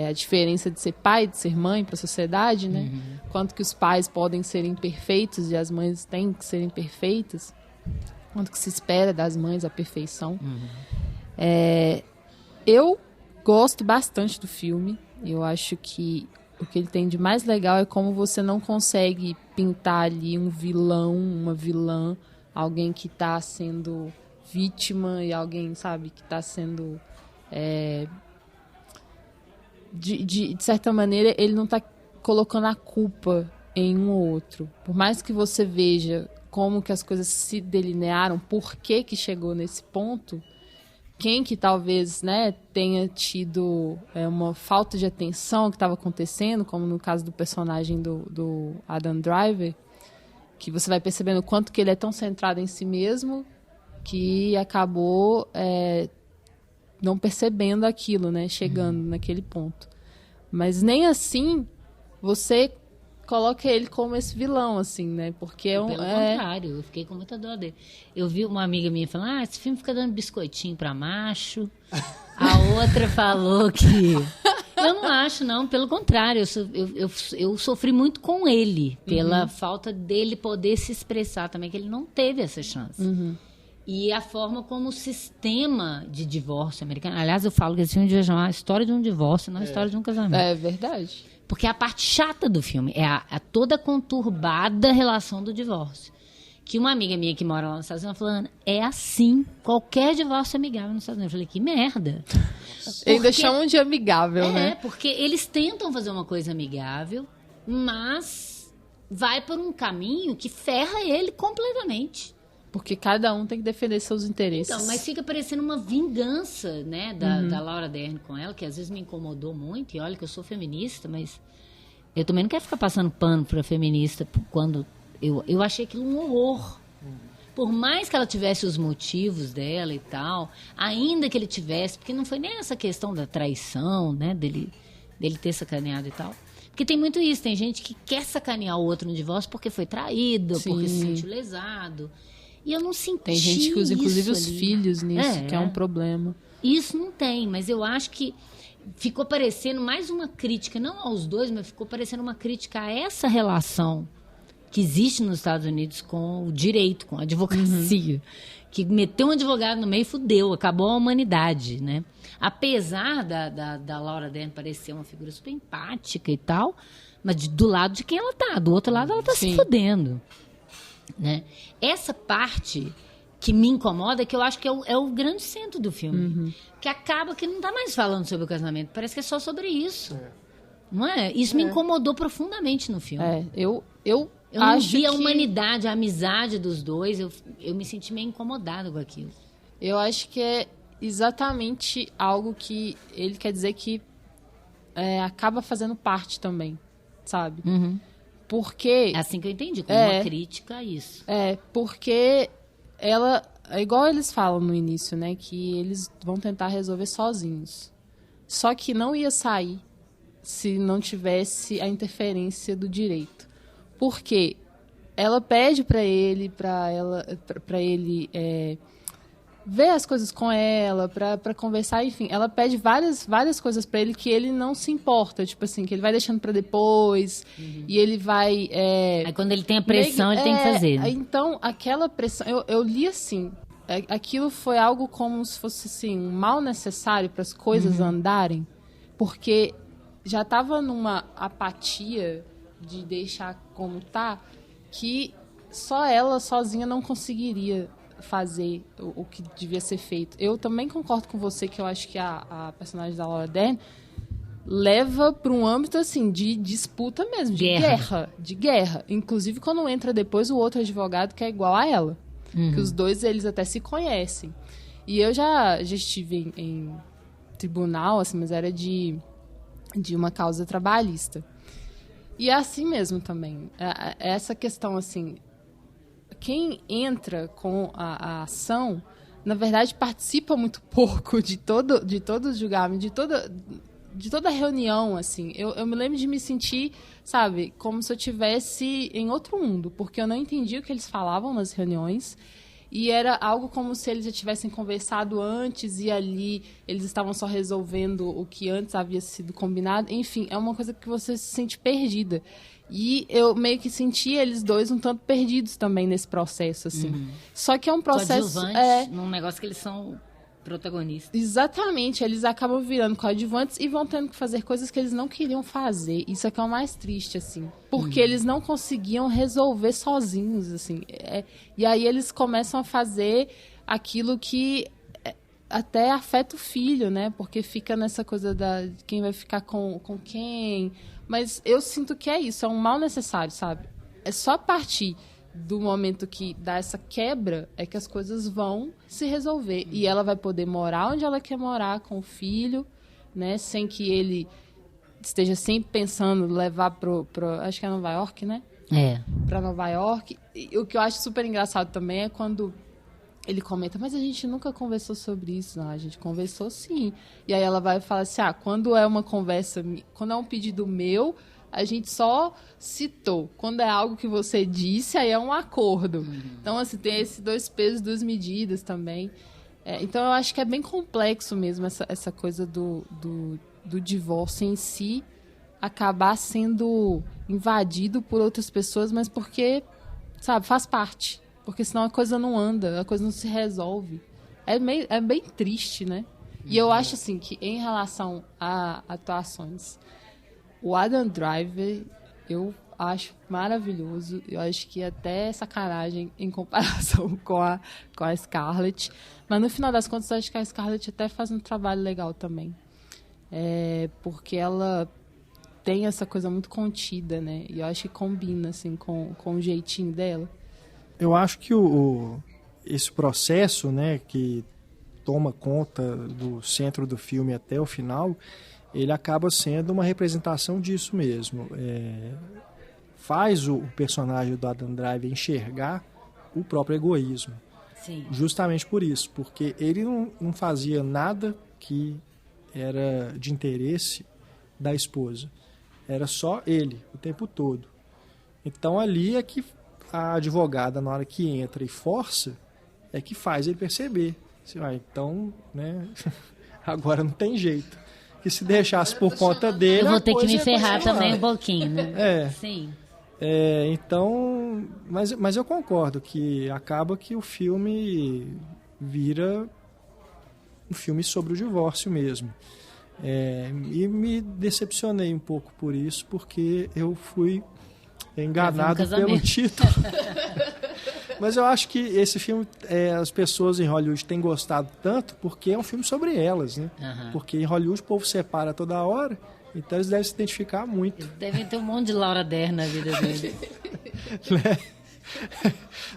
a diferença de ser pai e de ser mãe para a sociedade, né? Quanto que os pais podem ser imperfeitos e as mães têm que ser imperfeitas. Quanto que se espera das mães a perfeição. Eu gosto bastante do filme. Eu acho que o que ele tem de mais legal é como você não consegue pintar ali um vilão, uma vilã, alguém que está sendo vítima e alguém, sabe, que está sendo... De certa maneira, ele não está colocando a culpa em um ou outro. Por mais que você veja como que as coisas se delinearam, por que chegou nesse ponto, quem que talvez, né, tenha tido uma falta de atenção que estava acontecendo, como no caso do personagem do Adam Driver, que você vai percebendo o quanto que ele é tão centrado em si mesmo que acabou não percebendo aquilo, né, chegando naquele ponto. Mas nem assim você coloca ele como esse vilão, assim, né? Porque Pelo contrário, eu fiquei com muita dor dele. Eu vi uma amiga minha falando, esse filme fica dando biscoitinho pra macho. A outra falou que... Eu não acho, não. Pelo contrário, eu sofri muito com ele, pela falta dele poder se expressar também, que ele não teve essa chance. E a forma como o sistema de divórcio americano... Aliás, eu falo que esse filme devia chamar a história de um divórcio, não a história de um casamento. É verdade. Porque é a parte chata do filme, é a toda conturbada relação do divórcio. Que uma amiga minha que mora lá nos Estados Unidos falou, Ana, é assim, qualquer divórcio é amigável nos Estados Unidos. Eu falei, que merda. Ainda chamam de amigável, né? É, porque eles tentam fazer uma coisa amigável, mas vai por um caminho que ferra ele completamente. Porque cada um tem que defender seus interesses. Então, mas fica parecendo uma vingança, né, da Laura Dern com ela, que às vezes me incomodou muito. E olha que eu sou feminista, mas eu também não quero ficar passando pano pra feminista quando eu achei aquilo um horror. Por mais que ela tivesse os motivos dela e tal, ainda que ele tivesse, porque não foi nem essa questão da traição, né, dele ter sacaneado e tal. Porque tem muito isso, tem gente que quer sacanear o outro no divórcio porque foi traído, Sim. porque se sentiu lesado. E eu não senti Tem gente que usa, inclusive, os ali. filhos nisso, que é um problema. Isso não tem, mas eu acho que ficou parecendo mais uma crítica, não aos dois, mas ficou parecendo uma crítica a essa relação que existe nos Estados Unidos com o direito, com a advocacia. Que meteu um advogado no meio e fudeu, acabou a humanidade, né? Apesar da Laura Dern parecer uma figura super empática e tal, mas do lado de quem ela tá, do outro lado ela tá se fudendo, né? Essa parte que me incomoda, que eu acho que é o grande centro do filme, que acaba que não tá mais falando sobre o casamento, parece que é só sobre isso, não é? Isso me incomodou profundamente no filme. Eu não vi a humanidade, a amizade dos dois. Eu me senti meio incomodada com aquilo. Eu acho que é exatamente algo que ele quer dizer que acaba fazendo parte também, sabe? Porque... É assim que eu entendi, como uma crítica a isso. Porque ela... É igual eles falam no início, né? Que eles vão tentar resolver sozinhos. Só que não ia sair se não tivesse a interferência do direito. Porque ela pede para ele ver as coisas com ela, para conversar, enfim. Ela pede várias coisas para ele que ele não se importa, tipo assim, que ele vai deixando para depois, e ele vai... Aí quando ele tem a pressão, ele tem que fazer. Né? Então, aquela pressão... Eu li assim, aquilo foi algo como se fosse assim, um mal necessário para as coisas andarem, porque já estava numa apatia de deixar como tá, que só ela sozinha não conseguiria fazer o que devia ser feito. Eu também concordo com você que eu acho que a personagem da Laura Dern leva para um âmbito assim de disputa mesmo, de guerra. Inclusive quando entra depois o outro advogado que é igual a ela, que os dois eles até se conhecem. E eu já estive em tribunal, assim, mas era de uma causa trabalhista. E é assim mesmo também. Essa questão, assim, quem entra com a ação, na verdade, participa muito pouco de todo o julgamento, de toda a reunião, assim. Eu me lembro de me sentir, sabe, como se eu estivesse em outro mundo, porque eu não entendia o que eles falavam nas reuniões. E era algo como se eles já tivessem conversado antes e ali eles estavam só resolvendo o que antes havia sido combinado. Enfim, é uma coisa que você se sente perdida. E eu meio que senti eles dois um tanto perdidos também nesse processo, assim. Só que é um processo... num negócio que eles são protagonistas. Exatamente, eles acabam virando coadjuvantes e vão tendo que fazer coisas que eles não queriam fazer. Isso é que é o mais triste, assim. Porque eles não conseguiam resolver sozinhos, assim. E aí eles começam a fazer aquilo que até afeta o filho, né? Porque fica nessa coisa de quem vai ficar com quem. Mas eu sinto que é isso, é um mal necessário, sabe? É só a partir do momento que dá essa quebra é que as coisas vão se resolver. E ela vai poder morar onde ela quer morar com o filho, né? Sem que ele esteja sempre pensando levar pro acho que é Nova York, né? Pra Nova York. E o que eu acho super engraçado também é quando ele comenta, mas a gente nunca conversou sobre isso. Não, a gente conversou sim. E aí ela vai falar assim, quando é uma conversa, quando é um pedido meu, a gente só citou. Quando é algo que você disse, aí é um acordo. Então, assim, tem esses 2 pesos, 2 medidas também. Então, eu acho que é bem complexo mesmo essa coisa do divórcio em si acabar sendo invadido por outras pessoas, mas porque, sabe, faz parte. Porque senão a coisa não anda, a coisa não se resolve. É bem triste, né? E eu acho, assim, que em relação a atuações... O Adam Driver, eu acho maravilhoso. Eu acho que até é sacanagem em comparação com a Scarlett. Mas, no final das contas, eu acho que a Scarlett até faz um trabalho legal também. Porque ela tem essa coisa muito contida, né? E eu acho que combina, assim, com o jeitinho dela. Eu acho que esse processo, né, que toma conta do centro do filme até o final... ele acaba sendo uma representação disso mesmo. Faz o personagem do Adam Driver enxergar o próprio egoísmo. Sim. Justamente por isso, porque ele não fazia nada que era de interesse da esposa. Era só ele, o tempo todo. Então ali é que a advogada, na hora que entra e força, é que faz ele perceber. Assim, então, né, agora não tem jeito. Que se deixasse por conta dele... Eu vou ter que me ferrar continuar. também um pouquinho, né? Sim. Então, mas eu concordo que acaba que o filme vira um filme sobre o divórcio mesmo. E me decepcionei um pouco por isso, porque eu fui enganado pelo título. Mas eu acho que esse filme, as pessoas em Hollywood têm gostado tanto porque é um filme sobre elas, né? Porque em Hollywood o povo separa toda hora, então eles devem se identificar muito. Eles devem ter um monte de Laura Dern na vida deles.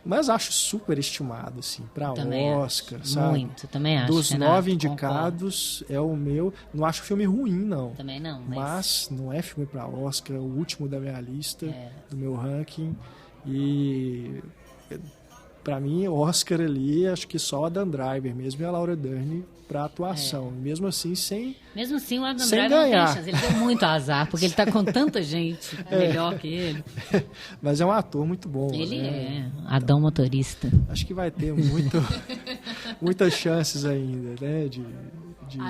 Mas acho super estimado, assim, pra Oscar, sabe? Muito, também acho. Dos Renato, 9 indicados, é o meu. Não acho o filme ruim, não. Também não. Mas não é filme pra Oscar, é o último da minha lista, do meu ranking. E pra mim, o Oscar ali, acho que só a Dan Driver mesmo e a Laura Dern pra atuação. Mesmo assim, Mesmo assim, o Adam sem Driver ganhar. não tem chance. Ele deu muito azar, porque ele tá com tanta gente melhor que ele. Mas é um ator muito bom. Ele né? Adão Motorista. Acho que vai ter muitas chances ainda, né, de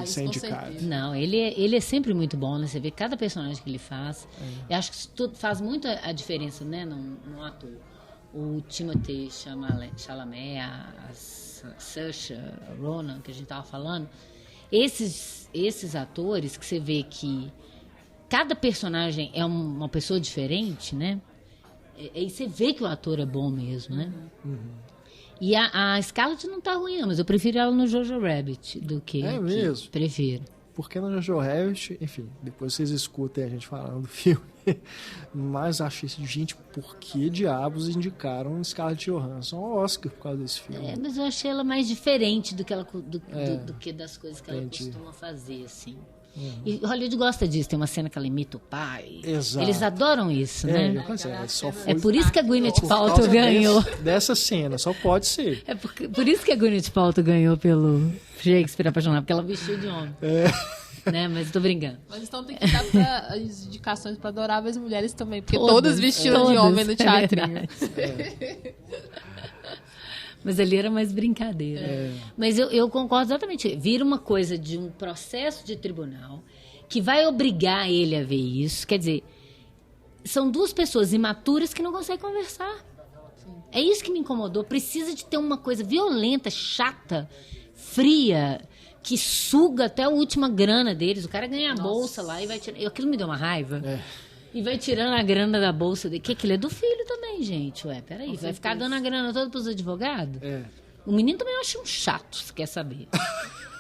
ser indicado. Não, ele é sempre muito bom, né? Você vê cada personagem que ele faz. Eu acho que isso tudo faz muito a diferença, né, num ator. O Timothée Chalamet, a Saoirse Ronan, que a gente tava falando, esses atores que você vê que cada personagem é uma pessoa diferente, né? E você vê que o ator é bom mesmo, né? E a Scarlett não tá ruim, não, mas eu prefiro ela no Jojo Rabbit do que... É mesmo? Prefiro. Porque no Jojo Rabbit, enfim, depois vocês escutem a gente falando do filme, mas acho isso, gente, por que diabos indicaram Scarlett Johansson ao Oscar por causa desse filme? Mas eu achei ela mais diferente do que das coisas que ela costuma fazer, assim. E Hollywood gosta disso, tem uma cena que ela imita o pai. Exato. Eles adoram isso, né? É por isso que a Gwyneth Paltrow ganhou. Dessa cena, só pode ser. É por isso que a Gwyneth Paltrow ganhou pelo Shakespeare Apaixonado, porque ela vestiu de homem. Né? Mas tô brincando. Mas então tem que dar as indicações para Adoráveis Mulheres também, porque todas vestiram de homem no teatrinho. Mas ali era mais brincadeira. Mas eu concordo exatamente. Vira uma coisa de um processo de tribunal que vai obrigar ele a ver isso. Quer dizer, são duas pessoas imaturas que não conseguem conversar. É isso que me incomodou. Precisa de ter uma coisa violenta, chata, fria, que suga até a última grana deles. O cara ganha a bolsa lá e vai tirar... Aquilo me deu uma raiva. E vai tirando a grana da bolsa dele. Que aquilo é do filho também, gente. Ué, peraí. Vai ficar dando a grana toda pros advogados? O menino também eu acho um chato, se quer saber.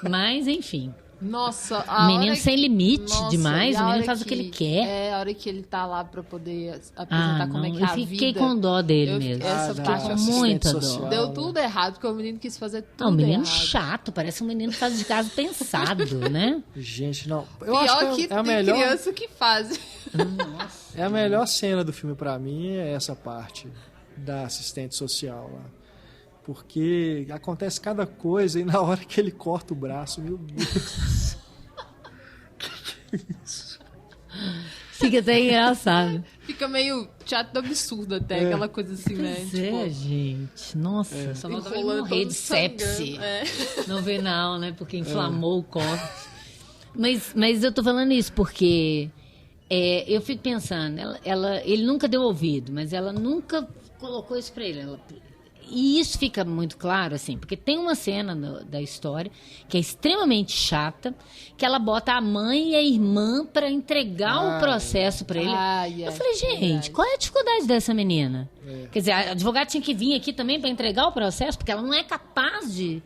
Mas, enfim. Nossa, o menino sem limite demais, o menino faz o que ele quer. É, a hora que ele tá lá pra poder apresentar como é que é a vida. Eu fiquei com dó dele mesmo. Fiquei com muita dó. Deu tudo errado, porque o menino quis fazer tudo errado. O menino chato, parece um menino que faz de caso pensado, né? Gente, não. Eu acho que é a melhor criança que faz. Nossa. É a melhor cena do filme pra mim, é essa parte da assistente social lá. Porque acontece cada coisa e na hora que ele corta o braço, meu Deus. Que é isso? Fica até engraçado. Fica meio teatro absurdo até, aquela coisa assim, né? Gente. Nossa, só faltava ele morrer de sepse. Não vê não, né? Porque inflamou o corpo. Mas eu tô falando isso porque eu fico pensando, ele nunca deu ouvido, mas ela nunca colocou isso pra ele. E isso fica muito claro, assim, porque tem uma cena da história que é extremamente chata, que ela bota a mãe e a irmã para entregar o processo para ele. Eu falei, gente, qual é a dificuldade dessa menina? Quer dizer, a advogada tinha que vir aqui também para entregar o processo, porque ela não é capaz de...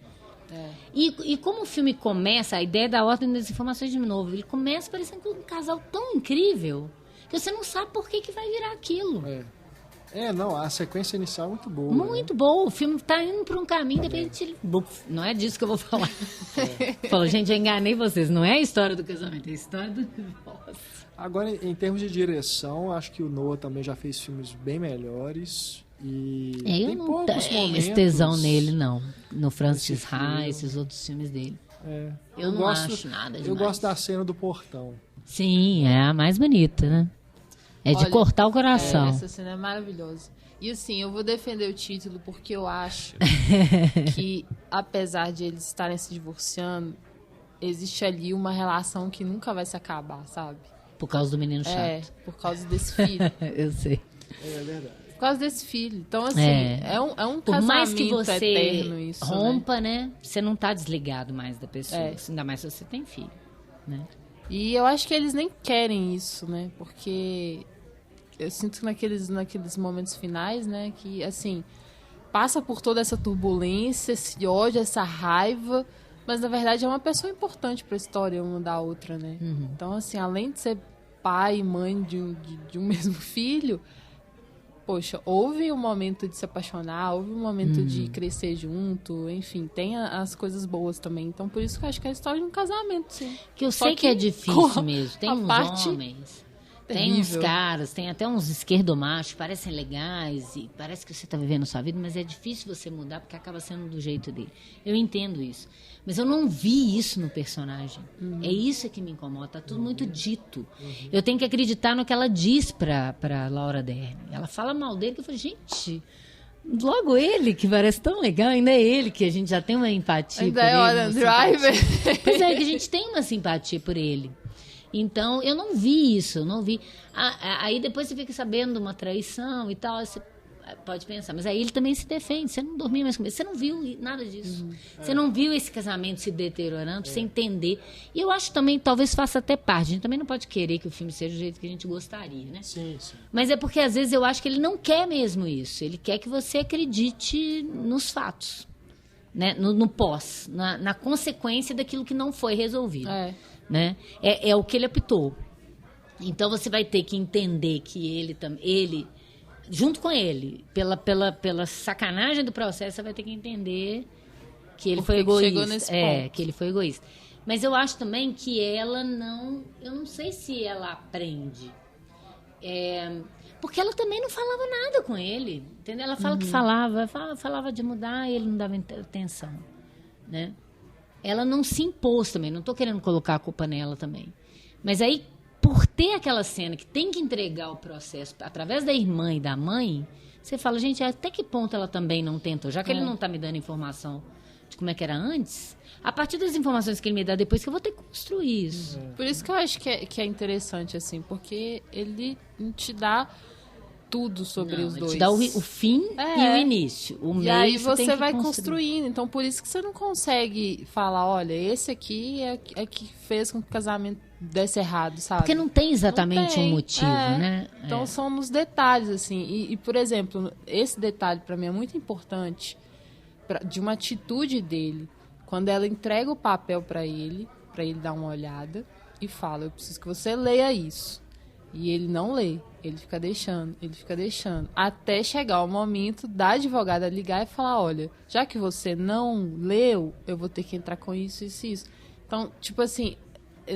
E como o filme começa, a ideia da ordem das informações, de novo, ele começa parecendo um casal tão incrível que você não sabe por que vai virar aquilo. Não, a sequência inicial é muito boa. Muito boa. O filme tá indo por um caminho, de repente... Não é disso que eu vou falar. Falou, gente, eu enganei vocês. Não é a história do casamento, é a história do divórcio. Agora, em termos de direção, acho que o Noah também já fez filmes bem melhores. E eu não tenho esse tesão nele, não. No Francis Ha, esses outros filmes dele. Eu não acho nada demais. Eu gosto da cena do portão. Sim, é a mais bonita, né? É de cortar o coração. Essa cena é maravilhosa. E assim, eu vou defender o título porque eu acho que, apesar de eles estarem se divorciando, existe ali uma relação que nunca vai se acabar, sabe? Por causa do menino chato. É, por causa desse filho. Eu sei. É verdade. Por causa desse filho. Então, assim, é um Por casamento mais que você eterno isso, rompa, né? Você não tá desligado mais da pessoa. Ainda mais se você tem filho, né? E eu acho que eles nem querem isso, né? Porque eu sinto que naqueles momentos finais, né? Que, assim, passa por toda essa turbulência, esse ódio, essa raiva, mas, na verdade, é uma pessoa importante pra história uma da outra, né? Uhum. Então, assim, além de ser pai e mãe de um mesmo filho, poxa, houve um momento de se apaixonar, houve um momento de crescer junto, enfim, tem as coisas boas também. Então, por isso que eu acho que é a história de um casamento, sim. Que eu Só sei que é difícil mesmo. Tem a uns parte homens, tem uns terrível. caras, tem até uns esquerdomachos, parecem legais e parece que você está vivendo a sua vida, mas é difícil você mudar porque acaba sendo do jeito dele. Eu entendo isso. Mas eu não vi isso no personagem. É isso que me incomoda. Tá tudo muito dito. Eu tenho que acreditar no que ela diz pra Laura Dern. Ela fala mal dele, que eu falei, gente, logo ele, que parece tão legal, ainda é ele, que a gente já tem uma empatia Ainda por é ele. Adam uma Driver. simpatia. Pois é, que a gente tem uma simpatia por ele. Então, eu não vi isso, eu não vi. Aí depois você fica sabendo de uma traição e tal, você pode pensar, mas aí ele também se defende, você não dormia mais com ele, você não viu nada disso. Você não viu esse casamento se deteriorando, pra você entender. E eu acho também, talvez faça até parte, a gente também não pode querer que o filme seja do jeito que a gente gostaria, né? Sim, sim. Mas é porque às vezes eu acho que ele não quer mesmo isso, ele quer que você acredite nos fatos, né? No pós, na consequência daquilo que não foi resolvido. Né? É o que ele optou. Então você vai ter que entender que ele junto com ele, pela sacanagem do processo, você vai ter que entender que ele foi egoísta. Chegou nesse ponto. Que ele foi egoísta. Mas eu acho também que ela não... Eu não sei se ela aprende. Porque ela também não falava nada com ele. Entendeu? Ela fala que falava de mudar e ele não dava atenção. Né? Ela não se impôs também. Não estou querendo colocar a culpa nela também. Mas aí, por ter aquela cena que tem que entregar o processo através da irmã e da mãe, você fala, gente, até que ponto ela também não tentou? Já que ele não está me dando informação de como é que era antes, a partir das informações que ele me dá depois, que eu vou ter que construir isso. Por isso que eu acho que é interessante, assim, porque ele te dá tudo sobre os dois. Te dá o fim e o início. O meio, e aí você tem que vai construir. construindo. Então, por isso que você não consegue falar, olha, esse aqui é que fez com que o casamento desse errado, sabe? Porque não tem exatamente um motivo, né? Então, são nos detalhes, assim. E, por exemplo, esse detalhe, pra mim, é muito importante de uma atitude dele. Quando ela entrega o papel pra ele dar uma olhada e fala, eu preciso que você leia isso. E ele não lê, ele fica deixando, até chegar o momento da advogada ligar e falar, olha, já que você não leu, eu vou ter que entrar com isso, isso e isso. Então, tipo assim,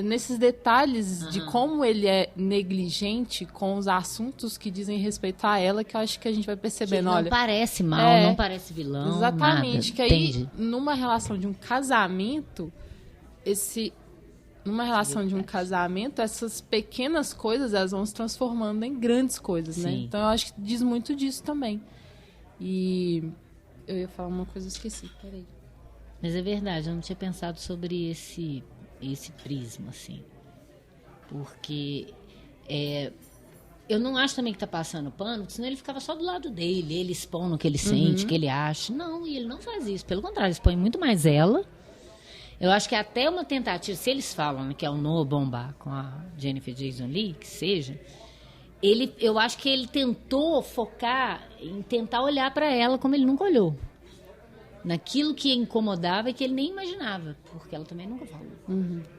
nesses detalhes de como ele é negligente com os assuntos que dizem respeito a ela, que eu acho que a gente vai percebendo, não olha... parece mal, não parece vilão, exatamente, nada. Que aí, Entendi. numa relação de um casamento, essas pequenas coisas, elas vão se transformando em grandes coisas, né? Então, eu acho que diz muito disso também. E eu ia falar uma coisa, eu esqueci, peraí. Mas é verdade, eu não tinha pensado sobre esse prisma, assim. Porque eu não acho também que tá passando pano, porque senão ele ficava só do lado dele, ele expondo o que ele sente, o que ele acha. Não, e ele não faz isso. Pelo contrário, ele expõe muito mais ela. Eu acho que até uma tentativa, se eles falam, né, que é o Noah Baumbach com a Jennifer Jason Leigh, que seja, eu acho que ele tentou focar em tentar olhar para ela como ele nunca olhou. Naquilo que incomodava e que ele nem imaginava, porque ela também nunca falou.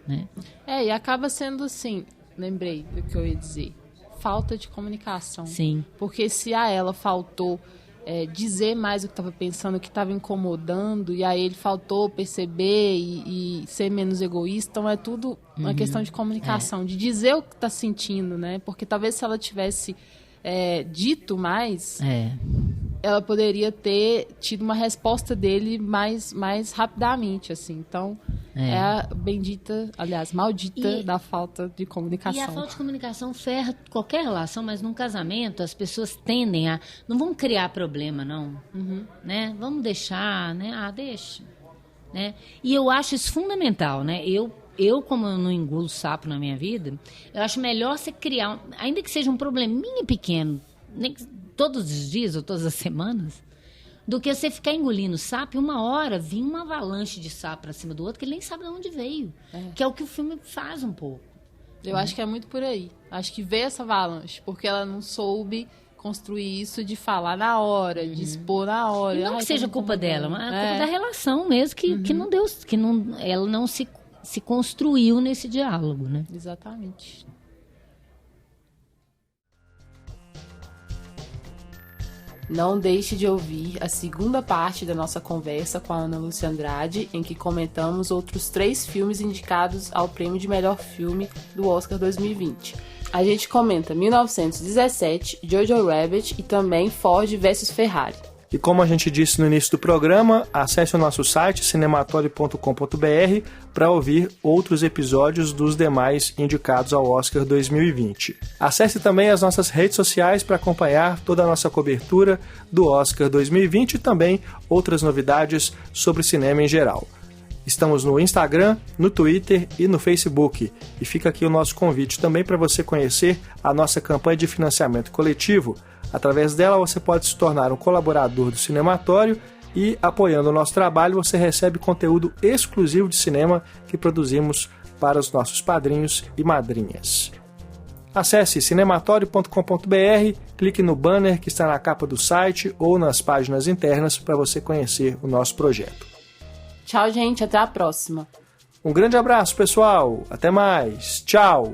Né? E acaba sendo assim, lembrei do que eu ia dizer, falta de comunicação. Sim. Porque se a ela faltou dizer mais o que estava pensando, o que estava incomodando, e aí ele faltou perceber e ser menos egoísta, então é tudo uma questão de comunicação, de dizer o que está sentindo, né? Porque talvez se ela tivesse dito mais, ela poderia ter tido uma resposta dele mais rapidamente, assim. Então, É a bendita, aliás, maldita da falta de comunicação. E a falta de comunicação ferra qualquer relação, mas num casamento as pessoas tendem a... Não vão criar problema, não. Né? Vamos deixar, né? Deixa. Né? E eu acho isso fundamental, né? Eu, como eu não engulo sapo na minha vida, eu acho melhor você criar, ainda que seja um probleminha pequeno, nem todos os dias ou todas as semanas, do que você ficar engolindo sapo e uma hora vir uma avalanche de sapo pra cima do outro que ele nem sabe de onde veio. Que é o que o filme faz um pouco. Eu acho que é muito por aí. Acho que veio essa avalanche, porque ela não soube construir isso de falar na hora, de expor na hora. E não que seja culpa dela, mas é culpa da relação mesmo, que não deu, ela não se construiu nesse diálogo, né? Exatamente. Não deixe de ouvir a segunda parte da nossa conversa com a Ana Lúcia Andrade, em que comentamos outros 3 filmes indicados ao prêmio de melhor filme do Oscar 2020. A gente comenta 1917, Jojo Rabbit e também Ford vs Ferrari. E como a gente disse no início do programa, acesse o nosso site cinematório.com.br para ouvir outros episódios dos demais indicados ao Oscar 2020. Acesse também as nossas redes sociais para acompanhar toda a nossa cobertura do Oscar 2020 e também outras novidades sobre cinema em geral. Estamos no Instagram, no Twitter e no Facebook. E fica aqui o nosso convite também para você conhecer a nossa campanha de financiamento coletivo. Através dela você pode se tornar um colaborador do Cinematório e, apoiando o nosso trabalho, você recebe conteúdo exclusivo de cinema que produzimos para os nossos padrinhos e madrinhas. Acesse cinematório.com.br, clique no banner que está na capa do site ou nas páginas internas para você conhecer o nosso projeto. Tchau, gente. Até a próxima. Um grande abraço, pessoal. Até mais. Tchau.